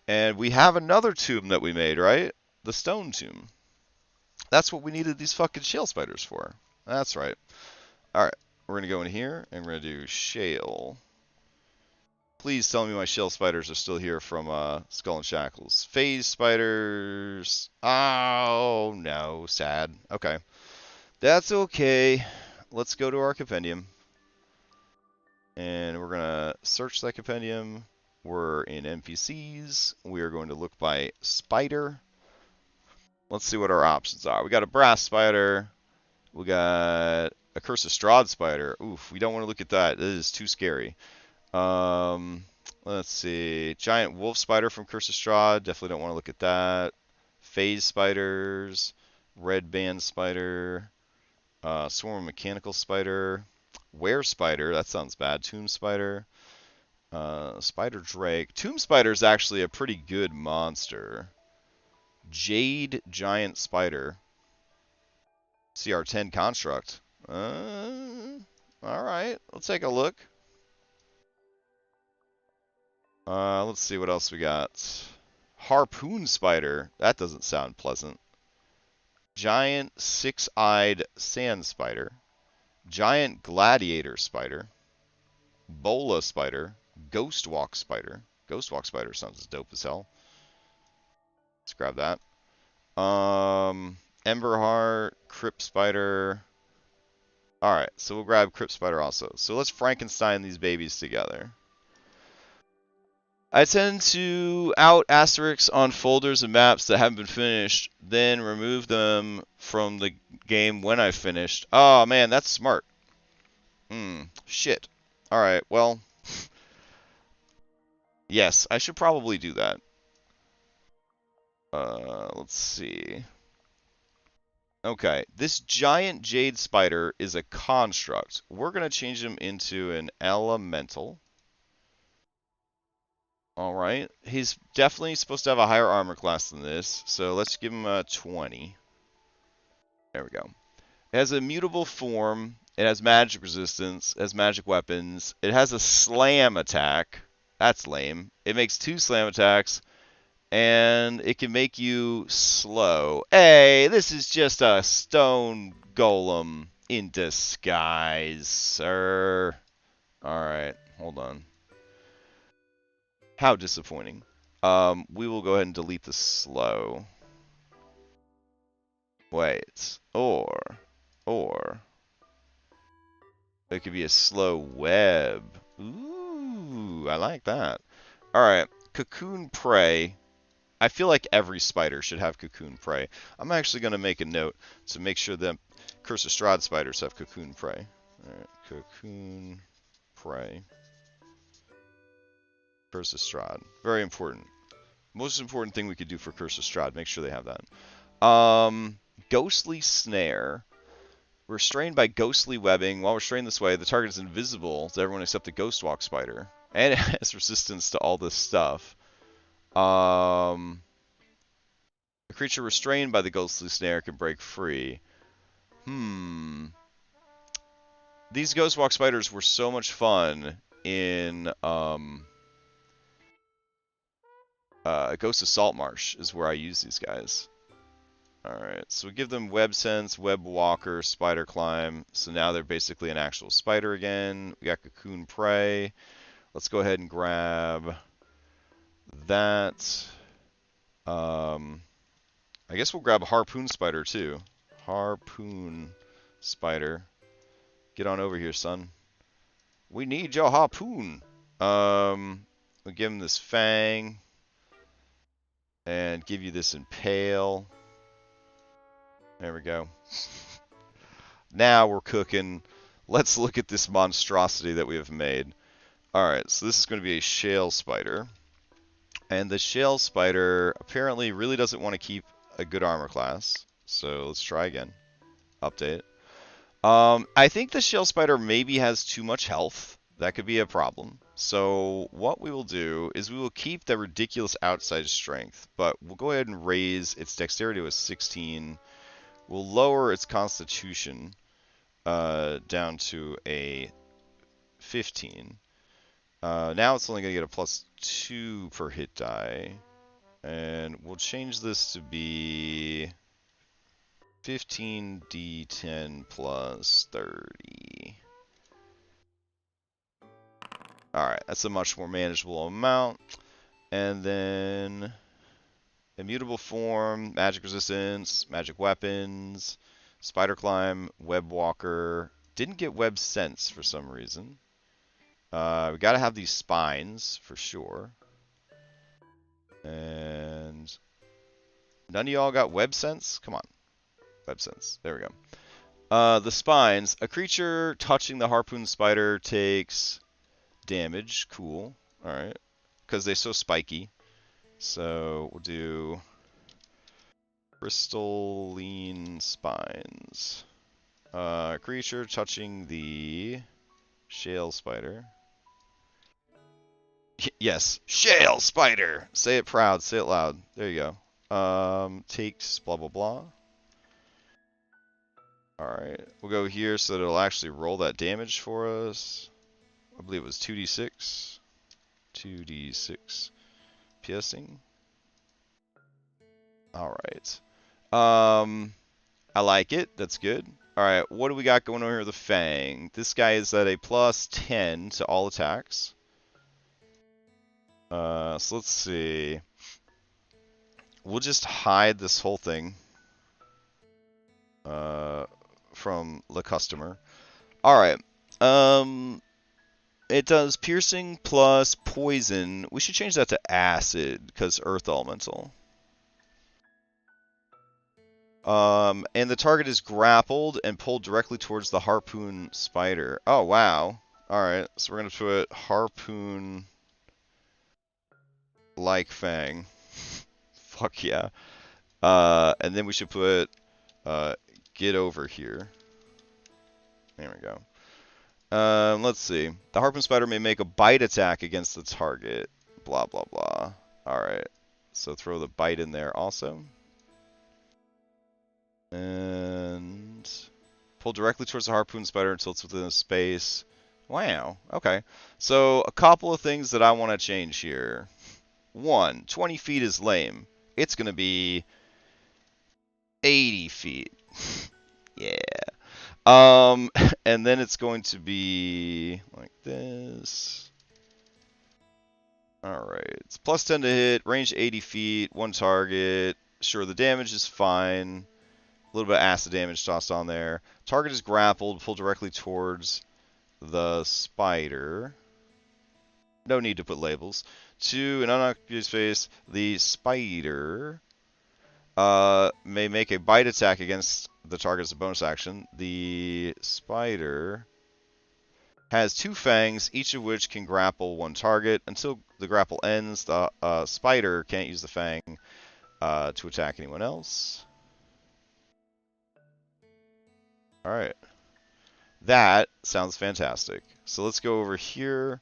And we have another tomb that we made, right? The stone tomb. That's what we needed these fucking shale spiders for. That's right. Alright. We're going to go in here and we're going to do shale. Please tell me my shale spiders are still here from Skull and Shackles. Phase spiders. Oh, no. Sad. Okay. That's okay. Let's go to our compendium. And we're going to search that compendium. We're in NPCs. We are going to look by spider. Let's see what our options are. We got a brass spider. We got a Curse of Strahd spider. Oof, we don't want to look at that. That is too scary. Let's see. Giant wolf spider from Curse of Strahd. Definitely don't want to look at that. Phase spiders. Red band spider. Swarm of mechanical spider. Were spider. That sounds bad. Tomb spider. Spider drake. Tomb spider is actually a pretty good monster. Jade giant spider. CR10 construct. Alright. Let's take a look. Let's see what else we got. Harpoon spider. That doesn't sound pleasant. Giant six-eyed sand spider. Giant gladiator spider. Bola spider. Ghostwalk spider. Ghostwalk spider sounds as dope as hell. Let's grab that. Emberheart, Crypt spider. Alright, so we'll grab Crypt spider also. So let's Frankenstein these babies together. I tend to out asterisks on folders and maps that haven't been finished, then remove them from the game when I've finished. Oh man, that's smart. Shit. Alright, well. Yes, I should probably do that. Let's see. Okay, this giant jade spider is a construct. We're going to change him into an elemental. Alright, he's definitely supposed to have a higher armor class than this, so let's give him a 20. There we go. It has a mutable form, it has magic resistance, it has magic weapons, it has a slam attack. That's lame. It makes 2 slam attacks, and it can make you slow. Hey, this is just a stone golem in disguise, sir. Alright, hold on. How disappointing. We will go ahead and delete the slow. Wait. Or. It could be a slow web. Ooh, I like that. Alright, cocoon prey. I feel like every spider should have cocoon prey. I'm actually going to make a note to make sure that Curse of Strahd spiders have cocoon prey. Alright, cocoon prey. Curse of Strahd. Very important. Most important thing we could do for Curse of Strahd. Make sure they have that. Ghostly Snare. Restrained by ghostly webbing. While restrained this way, the target is invisible to everyone except the Ghostwalk spider. And it has resistance to all this stuff. A creature restrained by the ghostly snare can break free. These Ghostwalk spiders were so much fun in Ghost of Saltmarsh is where I use these guys. Alright, so we give them Web Sense, Web Walker, Spider Climb. So now they're basically an actual spider again. We got Cocoon Prey. Let's go ahead and grab that. I guess we'll grab a Harpoon Spider too. Harpoon Spider. Get on over here, son. We need your harpoon. We'll give him this Fang. And give you this Impale. There we go. Now we're cooking. Let's look at this monstrosity that we have made. Alright, so this is going to be a Shale Spider. And the Shale Spider apparently really doesn't want to keep a good armor class. So let's try again. Update. I think the Shale Spider maybe has too much health. That could be a problem. So what we will do is we will keep the ridiculous outside strength, but we'll go ahead and raise its dexterity to a 16. We'll lower its constitution down to a 15. Now it's only going to get a +2 per hit die. And we'll change this to be 15d10 plus 30. Alright, that's a much more manageable amount. And then immutable form, magic resistance, magic weapons, spider climb, web walker. Didn't get web sense for some reason. We gotta have these spines for sure. And none of y'all got web sense? Come on. Web sense. There we go. The spines. A creature touching the harpoon spider takes damage. Cool. Alright. Because they're so spiky. So we'll do crystalline spines. Creature touching the shale spider. Yes, shale spider. Say it proud. Say it loud. There you go. Takes blah blah blah. Alright, we'll go here so that it'll actually roll that damage for us. I believe it was 2d6. 2d6 piercing. Alright. I like it. That's good. Alright, what do we got going on here with the Fang? This guy is at a +10 to all attacks. So let's see. We'll just hide this whole thing from the customer. Alright. It does piercing plus poison. We should change that to acid because earth elemental. And the target is grappled and pulled directly towards the harpoon spider. Oh, wow. Alright, so we're going to put harpoon like Fang. Fuck yeah. And then we should put get over here. There we go. Let's see. The harpoon spider may make a bite attack against the target. Blah, blah, blah. Alright. So throw the bite in there also. And pull directly towards the harpoon spider until it's within a space. Wow. Okay. So a couple of things that I want to change here. 1, 20 feet is lame. It's going to be 80 feet. Yeah. And then it's going to be like this. Alright. It's +10 to hit, range 80 feet, 1 target. Sure, the damage is fine. A little bit of acid damage tossed on there. Target is grappled, pull directly towards the spider. No need to put labels. To an unoccupied space, the spider may make a bite attack against the target as a bonus action. The spider has 2 fangs, each of which can grapple one target. Until the grapple ends, the spider can't use the fang to attack anyone else. Alright. That sounds fantastic. So let's go over here,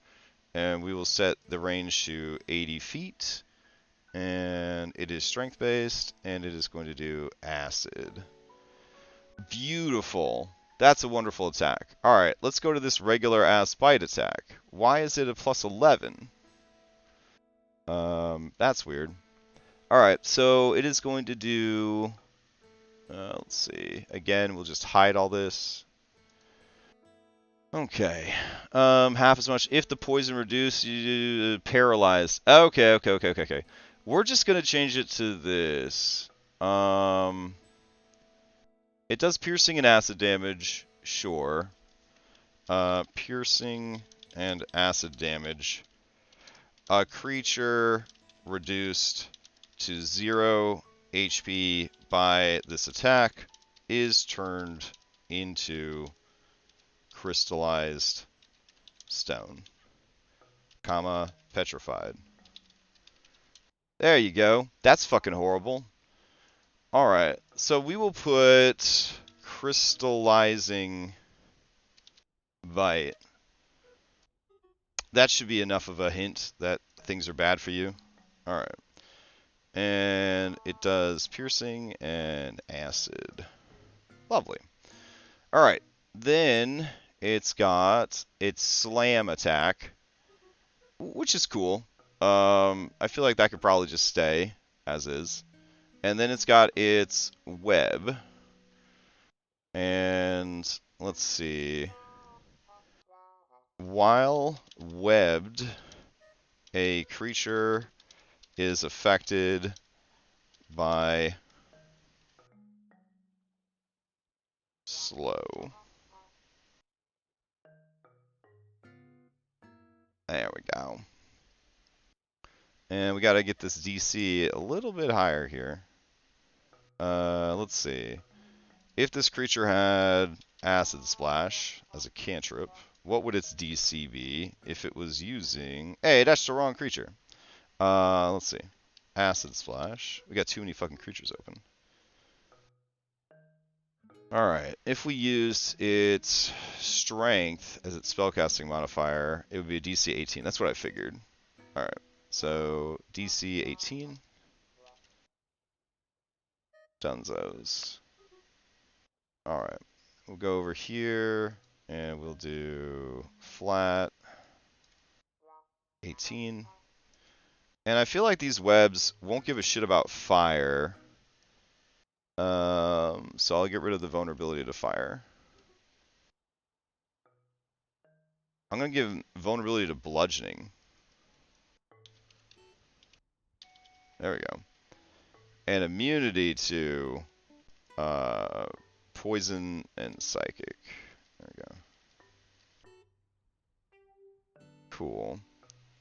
and we will set the range to 80 feet. And it is strength-based, and it is going to do acid. Beautiful. That's a wonderful attack. Alright, let's go to this regular-ass bite attack. Why is it a plus 11? That's weird. Alright, so it is going to do... let's see. Again, we'll just hide all this. Okay. Half as much. If the poison reduced, you paralyzed. Okay. We're just going to change it to this. It does piercing and acid damage, sure. Piercing and acid damage. A creature reduced to 0 HP by this attack is turned into crystallized stone, comma, petrified. There you go. That's fucking horrible. Alright, so we will put crystallizing bite. That should be enough of a hint that things are bad for you. Alright. And it does piercing and acid. Lovely. Alright, then it's got its slam attack, which is cool. I feel like that could probably just stay as is. And then it's got its web. And let's see. While webbed, a creature is affected by slow. There we go. And we got to get this DC a little bit higher here. Let's see. If this creature had Acid Splash as a cantrip, what would its DC be if it was using... Hey, that's the wrong creature. Let's see. Acid Splash. We got too many fucking creatures open. Alright, if we used its Strength as its spellcasting modifier, it would be a DC 18. That's what I figured. Alright, so DC 18. Dunzos. Alright, we'll go over here, and we'll do flat 18. And I feel like these webs won't give a shit about fire. So I'll get rid of the vulnerability to fire. I'm going to give vulnerability to bludgeoning. There we go. And immunity to poison and psychic. There we go. Cool.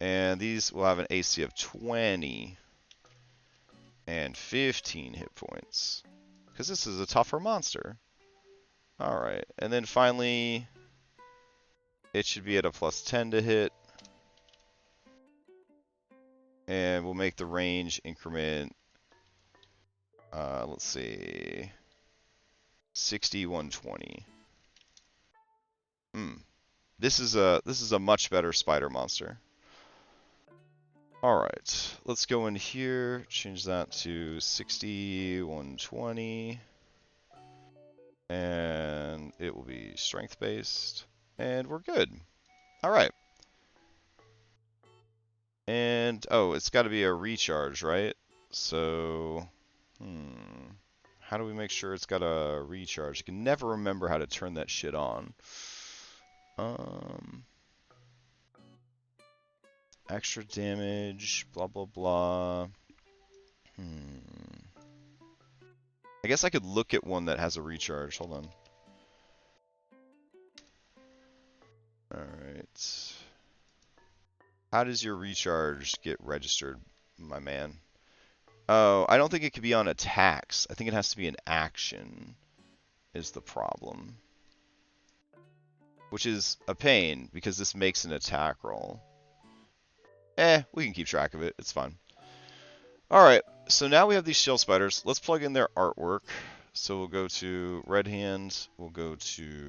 And these will have an AC of 20 and 15 hit points. Because this is a tougher monster. Alright. And then finally, it should be at a plus 10 to hit. And we'll make the range increment, let's see, 60, 120. This is a much better spider monster. Alright, let's go in here, change that to 60, 120. And it will be strength based. And we're good. Alright. And, oh, it's got to be a recharge, right? So, how do we make sure it's got a recharge? I can never remember how to turn that shit on. Extra damage, blah, blah, blah. I guess I could look at one that has a recharge. Hold on. Alright. How does your recharge get registered, my man? Oh, I don't think it could be on attacks. I think it has to be an action is the problem. Which is a pain, because this makes an attack roll. We can keep track of it. It's fine. Alright, so now we have these shell spiders. Let's plug in their artwork. So we'll go to Red Hand. We'll go to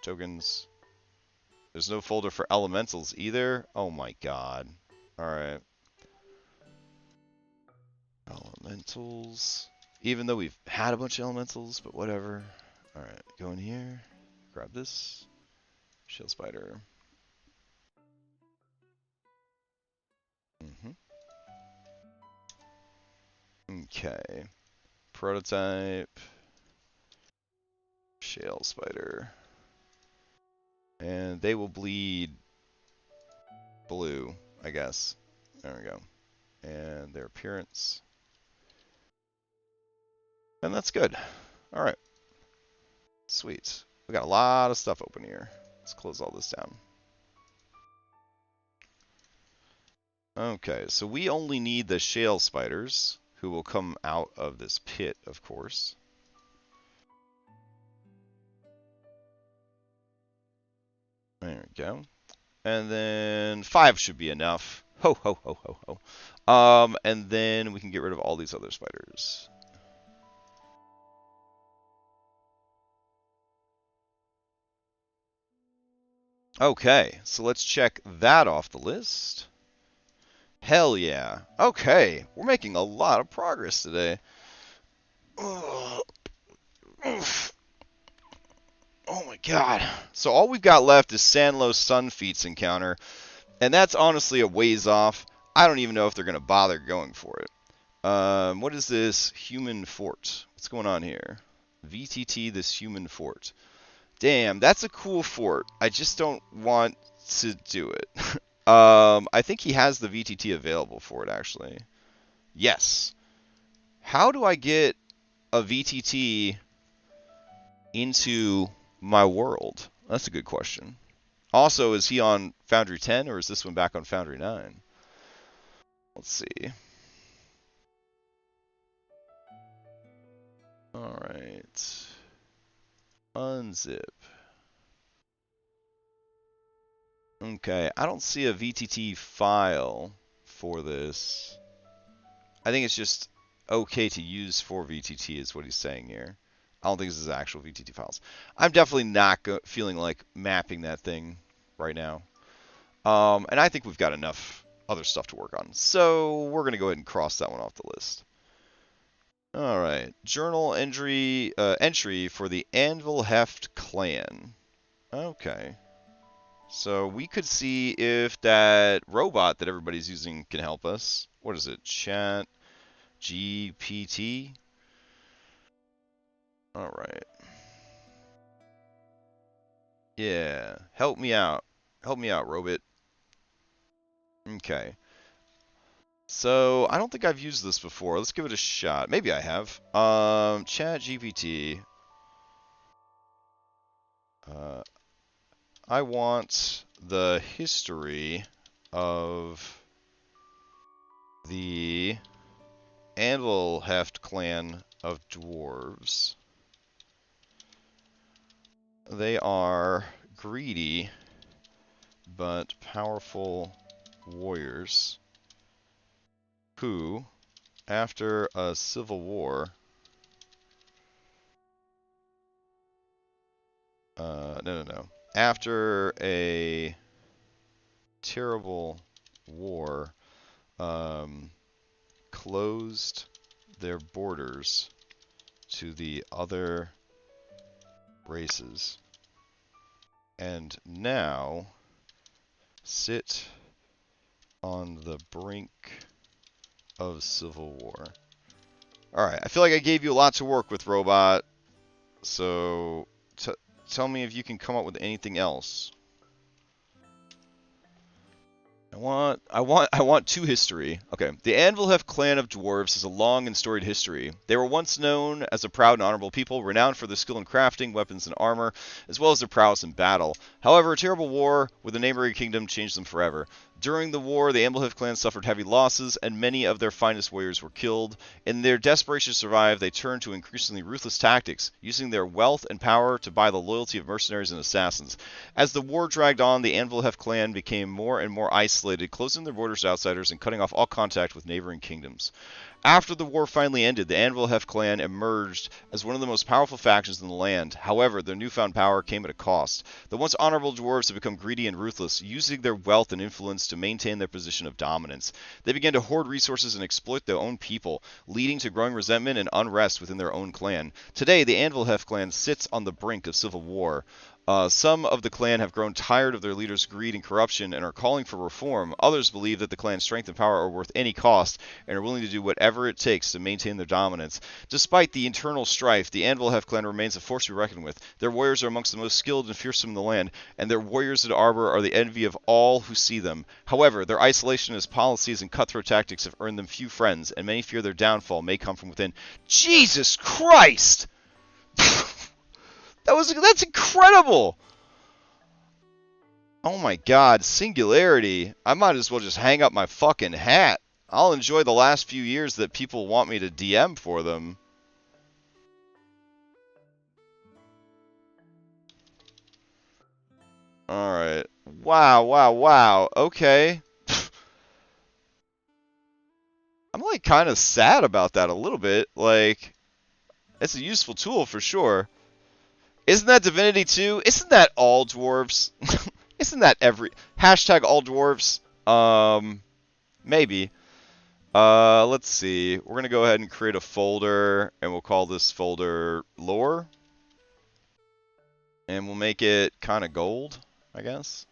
tokens. There's no folder for elementals either. Oh my god. Alright. Elementals. Even though we've had a bunch of elementals, but whatever. Alright, go in here. Grab this. Shell spider. Okay. Prototype. Shell spider. And they will bleed blue, I guess. There we go. And their appearance. And that's good. Alright. Sweet. We got a lot of stuff open here. Let's close all this down. Okay, so we only need the shale spiders, who will come out of this pit, of course. There we go. And then 5 should be enough. Ho, ho, ho, ho, ho. And then we can get rid of all these other spiders. Okay, so let's check that off the list. Hell yeah. Okay, we're making a lot of progress today. Oh my god. So all we've got left is Sanlo Sunfeet's encounter, and that's honestly a ways off. I don't even know if they're going to bother going for it. What is this human fort? What's going on here? VTT this human fort. Damn, that's a cool fort. I just don't want to do it. I think he has the VTT available for it, actually. Yes. How do I get a VTT into my world? That's a good question. Also, is he on Foundry 10, or is this one back on Foundry 9? Let's see. Alright. Unzip. Okay, I don't see a VTT file for this. I think it's just okay to use for VTT is what he's saying here. I don't think this is actual VTT files. I'm definitely not feeling like mapping that thing right now. And I think we've got enough other stuff to work on. So we're going to go ahead and cross that one off the list. All right. Journal entry for the Anvil Heft clan. Okay. So we could see if that robot that everybody's using can help us. What is it? Chat GPT? All right. Yeah. Help me out. Help me out, Robot. Okay. So, I don't think I've used this before. Let's give it a shot. Maybe I have. Chat GPT. I want the history of the Anvil Heft clan of dwarves. They are greedy but powerful warriors who, after a civil war, after a terrible war, closed their borders to the other races, and now sit on the brink of civil war. Alright, I feel like I gave you a lot to work with, Robot. So, tell me if you can come up with anything else. I want two history. Okay. The Anvilheft clan of dwarves has a long and storied history. They were once known as a proud and honorable people, renowned for their skill in crafting, weapons, and armor, as well as their prowess in battle. However, a terrible war with the neighboring kingdom changed them forever. During the war, the Anvilheft clan suffered heavy losses, and many of their finest warriors were killed. In their desperation to survive, they turned to increasingly ruthless tactics, using their wealth and power to buy the loyalty of mercenaries and assassins. As the war dragged on, the Anvilheft clan became more and more isolated, closing their borders to outsiders and cutting off all contact with neighboring kingdoms. After the war finally ended, the Anvilheft clan emerged as one of the most powerful factions in the land. However, their newfound power came at a cost. The once honorable dwarves have become greedy and ruthless, using their wealth and influence to maintain their position of dominance. They began to hoard resources and exploit their own people, leading to growing resentment and unrest within their own clan. Today, the Anvilheft clan sits on the brink of civil war. Some of the clan have grown tired of their leaders' greed and corruption and are calling for reform. Others believe that the clan's strength and power are worth any cost and are willing to do whatever it takes to maintain their dominance. Despite the internal strife, the Anvilheft clan remains a force to be reckoned with. Their warriors are amongst the most skilled and fearsome in the land, and their warriors in armor are the envy of all who see them. However, their isolationist policies and cutthroat tactics have earned them few friends, and many fear their downfall may come from within. Jesus Christ! That's incredible! Oh my god, Singularity. I might as well just hang up my fucking hat. I'll enjoy the last few years that people want me to DM for them. Alright. Wow, wow, wow. Okay. I'm like kind of sad about that a little bit. Like, it's a useful tool for sure. Isn't that Divinity 2? Isn't that all dwarves? Isn't that every... Hashtag all dwarves? Maybe. Let's see. We're going to go ahead and create a folder, and we'll call this folder lore. And we'll make it kind of gold, I guess.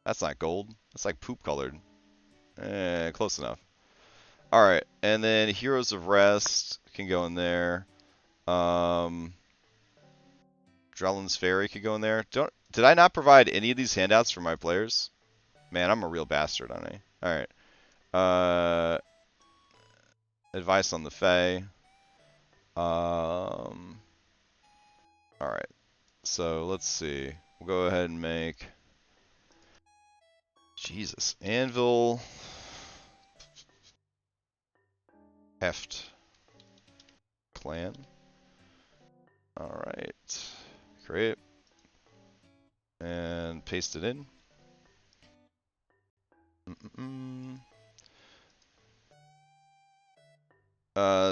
That's not gold. That's like poop colored. Close enough. Alright, and then Heroes of Rest can go in there. Drellin's Ferry could go in there. Did I not provide any of these handouts for my players? Man, I'm a real bastard, aren't I? Alright. Advice on the Fae. Alright. So, let's see. We'll go ahead and make... Jesus. Anvil... Heft. Clan. Alright. Create. And paste it in.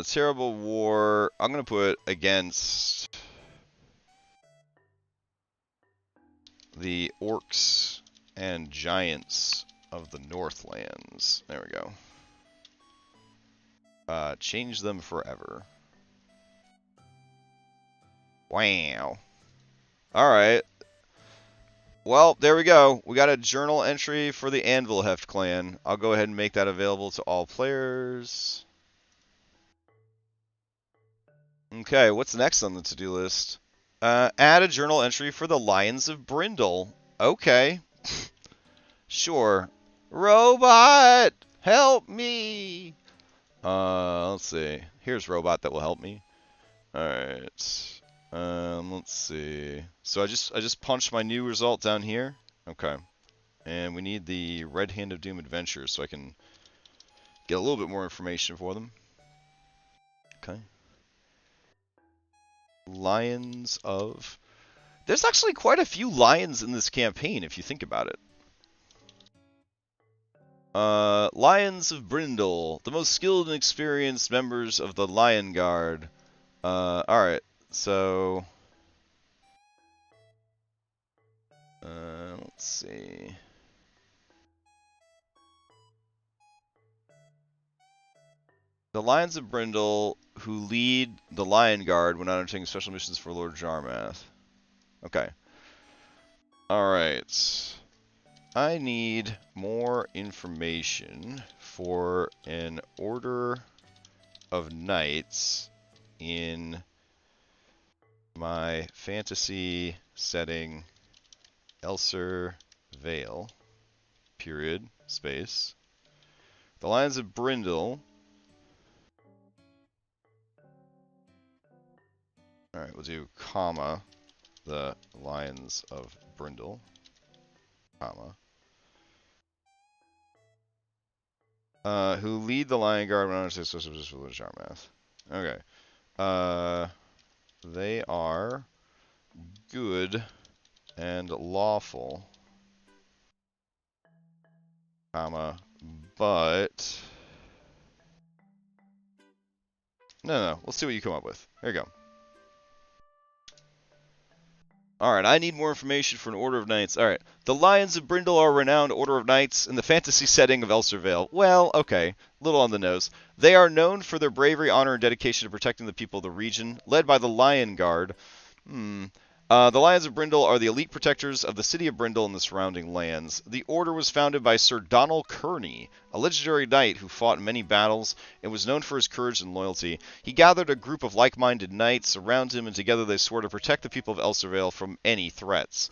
Terrible War. I'm going to put against the orcs and giants of the Northlands. There we go. Change them forever. Wow. Alright. Well, there we go. We got a journal entry for the Anvilheft clan. I'll go ahead and make that available to all players. Okay, what's next on the to-do list? Add a journal entry for the Lions of Brindle. Okay. Sure. Robot! Help me! Let's see. Here's Robot that will help me. Alright. Let's see. So I just punched my new result down here. Okay. And we need the Red Hand of Doom Adventure so I can get a little bit more information for them. Okay. Lions of... There's actually quite a few lions in this campaign if you think about it. Lions of Brindle, the most skilled and experienced members of the Lion Guard. Alright, so... let's see... The Lions of Brindle, who lead the Lion Guard when undertaking special missions for Lord Jarmath. Okay. Alright. I need more information for an order of knights in my fantasy setting, Elser Vale. period, space. The Lions of Brindle. Alright, we'll do comma, the Lions of Brindle, comma. Who lead the Lion Guard when on a charm math. Okay. They are good and lawful, comma, but... No. Let's see what you come up with. There you go. Alright, I need more information for an Order of Knights. Alright, the Lions of Brindle are a renowned Order of Knights in the fantasy setting of Elservale. Well, okay, little on the nose. They are known for their bravery, honor, and dedication to protecting the people of the region, led by the Lion Guard. The Lions of Brindle are the elite protectors of the city of Brindle and the surrounding lands. The order was founded by Sir Donald Kearney, a legendary knight who fought in many battles and was known for his courage and loyalty. He gathered a group of like-minded knights around him, and together they swore to protect the people of Elservale from any threats.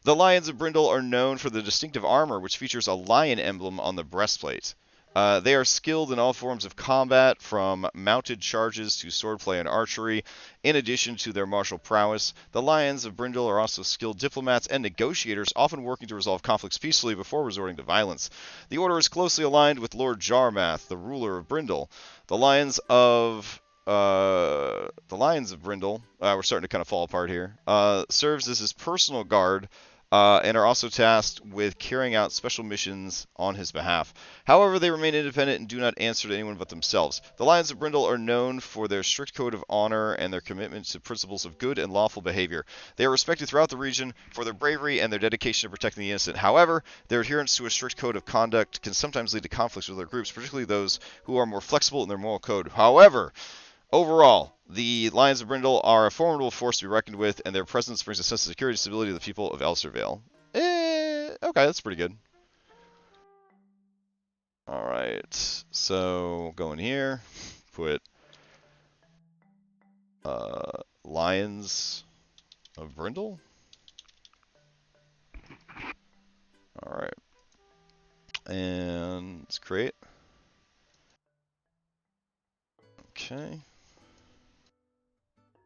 The Lions of Brindle are known for the distinctive armor, which features a lion emblem on the breastplate. They are skilled in all forms of combat, from mounted charges to swordplay and archery. In addition to their martial prowess, the Lions of Brindle are also skilled diplomats and negotiators, often working to resolve conflicts peacefully before resorting to violence. The order is closely aligned with Lord Jarmath, the ruler of Brindle. The Lions of Brindle, we're starting to kind of fall apart here, serves as his personal guard, and are also tasked with carrying out special missions on his behalf. However, they remain independent and do not answer to anyone but themselves. The Lions of Brindle are known for their strict code of honor and their commitment to principles of good and lawful behavior. They are respected throughout the region for their bravery and their dedication to protecting the innocent. However, their adherence to a strict code of conduct can sometimes lead to conflicts with other groups, particularly those who are more flexible in their moral code. However, overall, the Lions of Brindle are a formidable force to be reckoned with, and their presence brings a sense of security and stability to the people of Elservale. Okay, that's pretty good. Alright, so go in here, put Lions of Brindle. Alright, and let's create. Okay.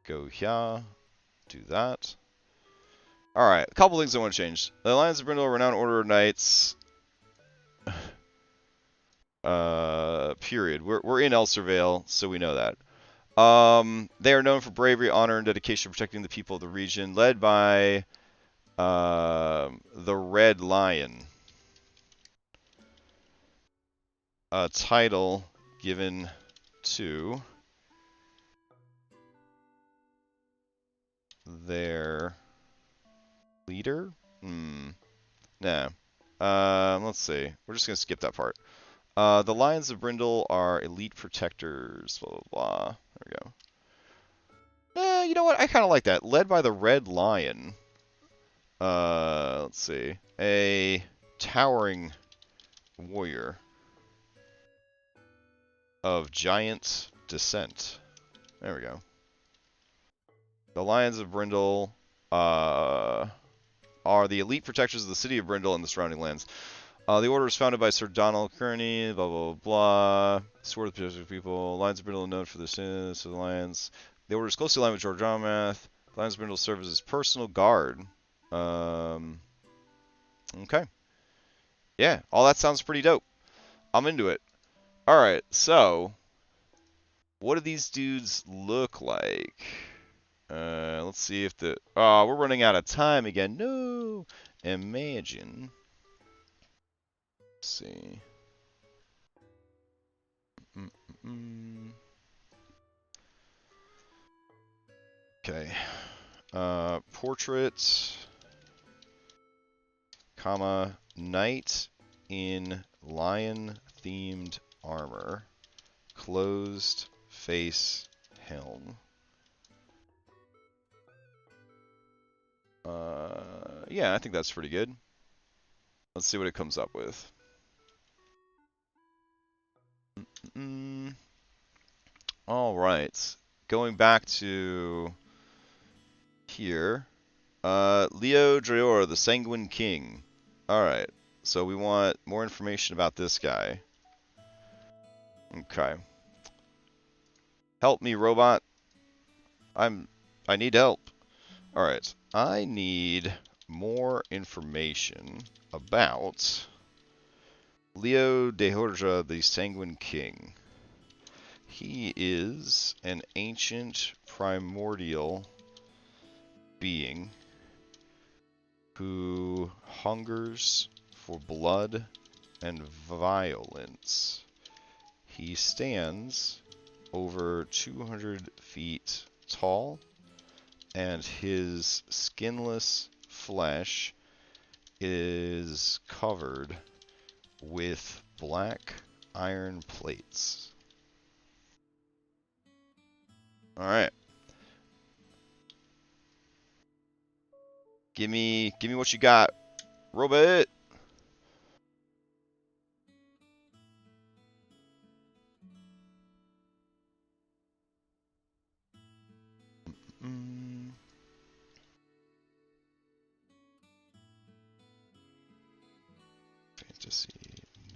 Go here, do that. Alright, a couple things I want to change. The Lions of Brindle are renowned Order of Knights. Period. We're in Elservale, so we know that. They are known for bravery, honor, and dedication to protecting the people of the region, led by the Red Lion. A title given to their leader? Nah. Let's see. We're just going to skip that part. The Lions of Brindle are elite protectors, blah, blah, blah. There we go. You know what? I kind of like that. Led by the Red Lion. Let's see. A towering warrior of giant descent. There we go. The Lions of Brindle are the elite protectors of the city of Brindle and the surrounding lands. The order was founded by Sir Donald Kearney, blah, blah, blah. Sword of the Pacific people. Lions of Brindle are known for their sins to the Lions. The order is closely aligned with George Jarmath. The Lions of Brindle serve as his personal guard. Okay. Yeah, all that sounds pretty dope. I'm into it. Alright, so what do these dudes look like? Let's see if the... Oh, we're running out of time again. No! Imagine. Let's see. Okay. Portrait, comma, knight in lion-themed armor, closed face helm. Yeah, I think that's pretty good. Let's see what it comes up with. All right. Going back to here. Leo Dreor, the Sanguine King. All right. So we want more information about this guy. Okay. Help me, robot. I need help. Alright. I need more information about Leo de Horja, the Sanguine King. He is an ancient primordial being who hungers for blood and violence. He stands over 200 feet tall, and his skinless flesh is covered with black iron plates. Alright. Give me what you got, robot. Fantasy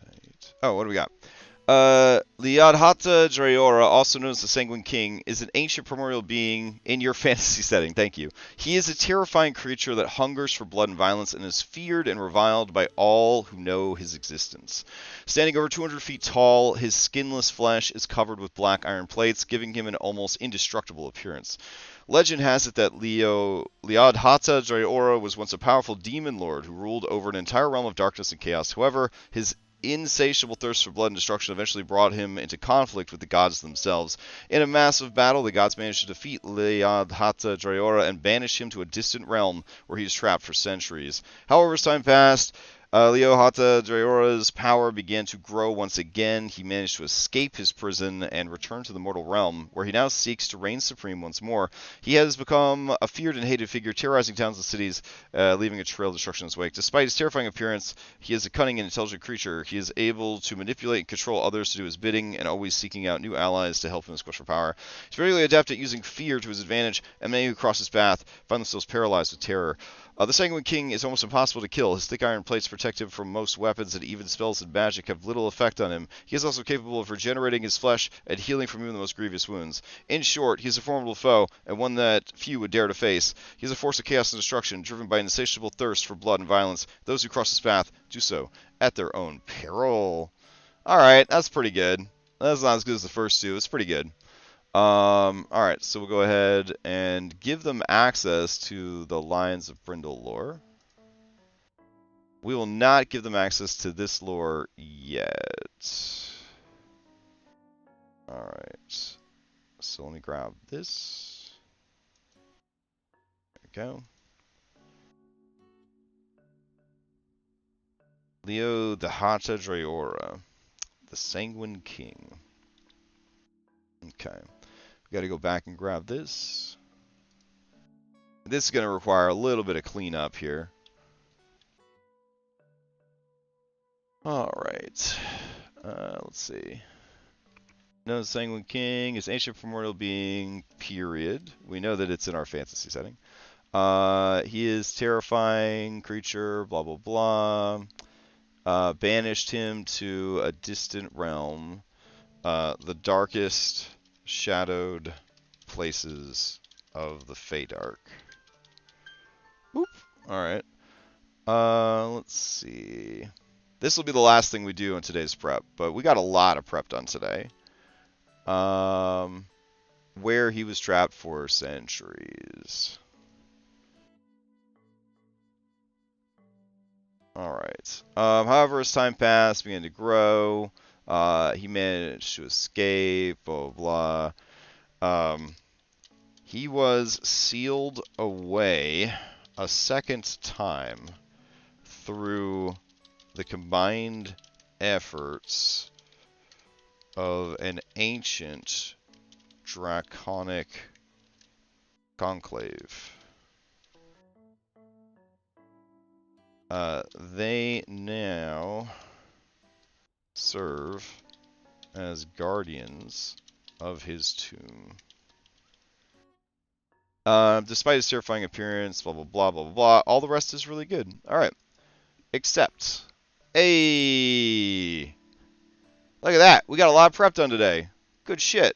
Knight. Oh, what do we got? Liadhata Drayora, also known as the Sanguine King, is an ancient primordial being in your fantasy setting. Thank you. He is a terrifying creature that hungers for blood and violence and is feared and reviled by all who know his existence. Standing over 200 feet tall, his skinless flesh is covered with black iron plates, giving him an almost indestructible appearance. Legend has it that Liadhata Drayora was once a powerful demon lord who ruled over an entire realm of darkness and chaos. However, his insatiable thirst for blood and destruction eventually brought him into conflict with the gods themselves. In a massive battle, the gods managed to defeat Liadhata Drayora and banish him to a distant realm where he was trapped for centuries. However, as time passed, Liadhata Drayora's power began to grow once again. He managed to escape his prison and return to the mortal realm, where he now seeks to reign supreme once more. He has become a feared and hated figure, terrorizing towns and cities, leaving a trail of destruction in his wake. Despite his terrifying appearance, he is a cunning and intelligent creature. He is able to manipulate and control others to do his bidding, and always seeking out new allies to help him in his quest for power. He's very adept at using fear to his advantage, and many who cross his path find themselves paralyzed with terror. The Sanguine King is almost impossible to kill. His thick iron plates protect him from most weapons, and even spells and magic have little effect on him. He is also capable of regenerating his flesh and healing from even the most grievous wounds. In short, he is a formidable foe, and one that few would dare to face. He is a force of chaos and destruction, driven by an insatiable thirst for blood and violence. Those who cross his path do so at their own peril. Alright, that's pretty good. That's not as good as the first two. It's pretty good. Alright, so we'll go ahead and give them access to the Lions of Brindle lore. We will not give them access to this lore yet. Alright, so let me grab this. There we go. Leo de Hata Drayora, the Sanguine King. Okay. We got to go back and grab this. This is going to require a little bit of cleanup here. Alright. Let's see. No, the Sanguine King is ancient primordial being, period. We know that it's in our fantasy setting. He is terrifying creature, blah, blah, blah. Banished him to a distant realm. The darkest shadowed places of the Feydark. Whoop. Alright. Let's see. This will be the last thing we do in today's prep, but we got a lot of prep done today. Where he was trapped for centuries. Alright. However, as time passed, began to grow. He managed to escape, blah, blah, blah. He was sealed away a second time through the combined efforts of an ancient draconic conclave. They now serve as guardians of his tomb. Despite his terrifying appearance, blah, blah, blah, blah, blah, all the rest is really good. Alright. Except, Hey! Look at that. We got a lot of prep done today. Good shit.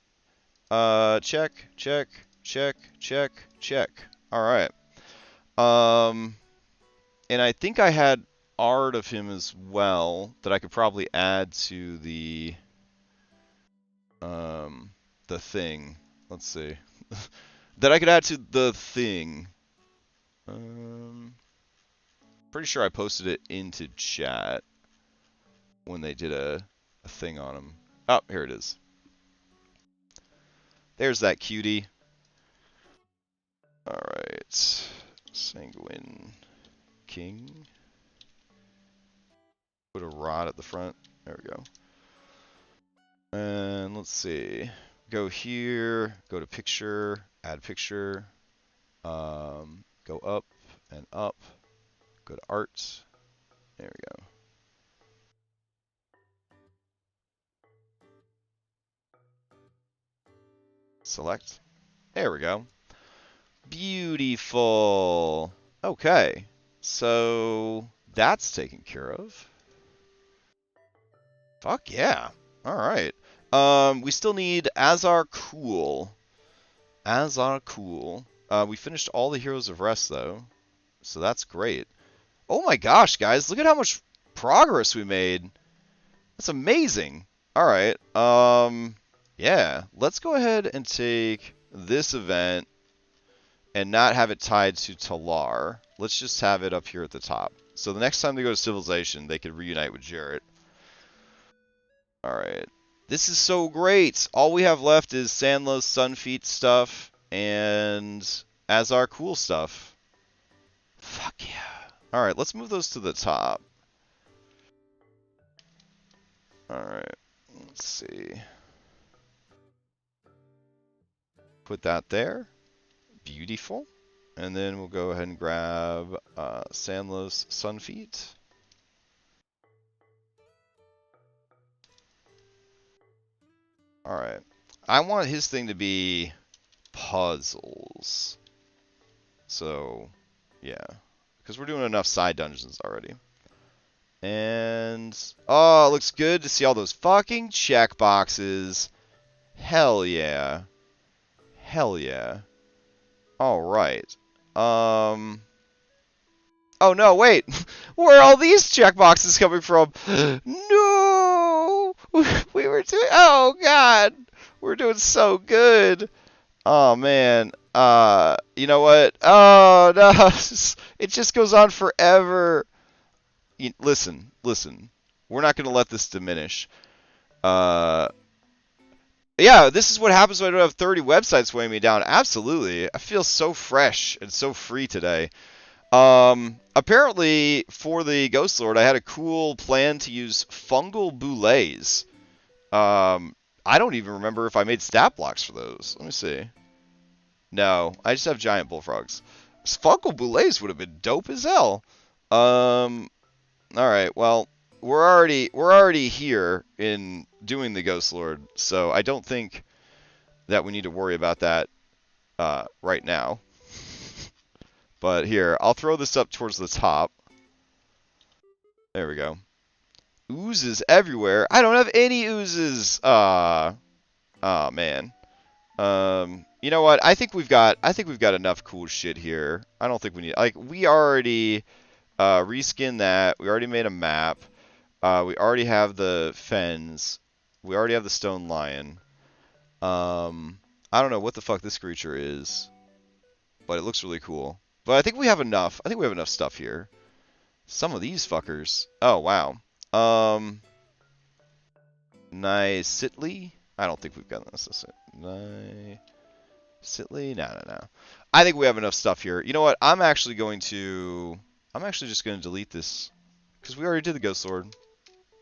Check, check, check, check, check. All right. And I think I had art of him as well that I could probably add to the thing. Let's see. That I could add to the thing. Pretty sure I posted it into chat when they did a thing on him. Oh, here it is. There's that cutie. Alright. Sanguine King. Put a rod at the front. There we go. And let's see. Go here. Go to picture. Add picture. Go up and up. Go to art. There we go. Select. There we go. Beautiful. Okay. So that's taken care of. Fuck yeah. All right. We still need Azar Cool. Azar Cool. We finished all the Heroes of Rest though, so that's great. Oh my gosh, guys, look at how much progress we made. That's amazing. All right. Yeah. Let's go ahead and take this event and not have it tied to Talar. Let's just have it up here at the top. So the next time they go to Civilization, they can reunite with Jarrett. Alright. This is so great! All we have left is Sandla's Sunfeet stuff and Azar Cool stuff. Fuck yeah. Alright, let's move those to the top. Alright. Let's see. Put that there. Beautiful. And then we'll go ahead and grab Sandla's Sunfeet. Alright. I want his thing to be puzzles. So, yeah. Because we're doing enough side dungeons already. And, oh, it looks good to see all those fucking checkboxes. Hell yeah. Hell yeah. Alright. Oh no, wait! Where are all these checkboxes coming from? No! We were doing... Oh god! We're doing so good! Oh man. You know what? Oh no! It just goes on forever! Listen. We're not gonna let this diminish. Yeah, this is what happens when I don't have 30 websites weighing me down. Absolutely. I feel so fresh and so free today. Apparently, for the Ghost Lord, I had a cool plan to use fungal boulets. I don't even remember if I made stat blocks for those. Let me see. No, I just have giant bullfrogs. Fungal boulets would have been dope as hell. Alright, well, we're already here in doing the Ghost Lord, so I don't think that we need to worry about that right now. But here, I'll throw this up towards the top. There we go. Oozes everywhere. I don't have any oozes. Oh man. You know what? I think we've got enough cool shit here. I don't think we need, like, we already reskinned that. We already made a map. We already have the fens. We already have the stone lion. I don't know what the fuck this creature is, but it looks really cool. But I think we have enough. I think we have enough stuff here. Some of these fuckers. Oh, wow. Nicely? I don't think we've got this. Nicely? No. I think we have enough stuff here. You know what? I'm actually just going to delete this. Because we already did the Ghost Lord.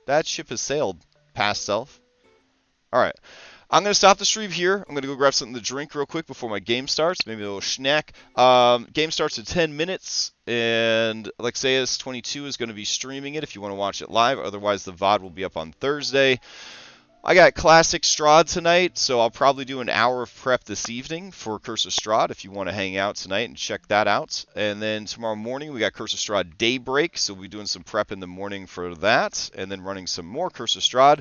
That ship has sailed past self. Alright. I'm going to stop the stream here. I'm going to go grab something to drink real quick before my game starts. Maybe a little snack. Game starts in 10 minutes. And Alexeus22 is going to be streaming it if you want to watch it live. Otherwise, the VOD will be up on Thursday. I got Classic Strahd tonight, so I'll probably do an hour of prep this evening for Curse of Strahd if you want to hang out tonight and check that out. And then tomorrow morning we got Curse of Strahd Daybreak, so we'll be doing some prep in the morning for that, and then running some more Curse of Strahd.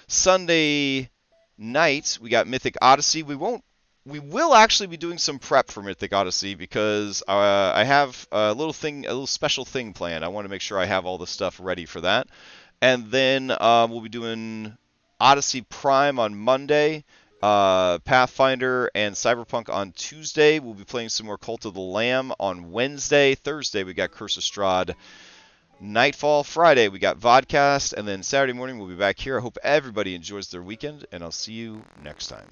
Sunday night we got Mythic Odyssey. We will actually be doing some prep for Mythic Odyssey because I have a little special thing planned. I want to make sure I have all the stuff ready for that. And then we'll be doing Odyssey Prime on Monday, Pathfinder and Cyberpunk on Tuesday. We'll be playing some more Cult of the Lamb on Wednesday. Thursday we got Curse of Strahd Nightfall. Friday we got Vodcast, and then Saturday morning we'll be back here. I hope everybody enjoys their weekend, and I'll see you next time.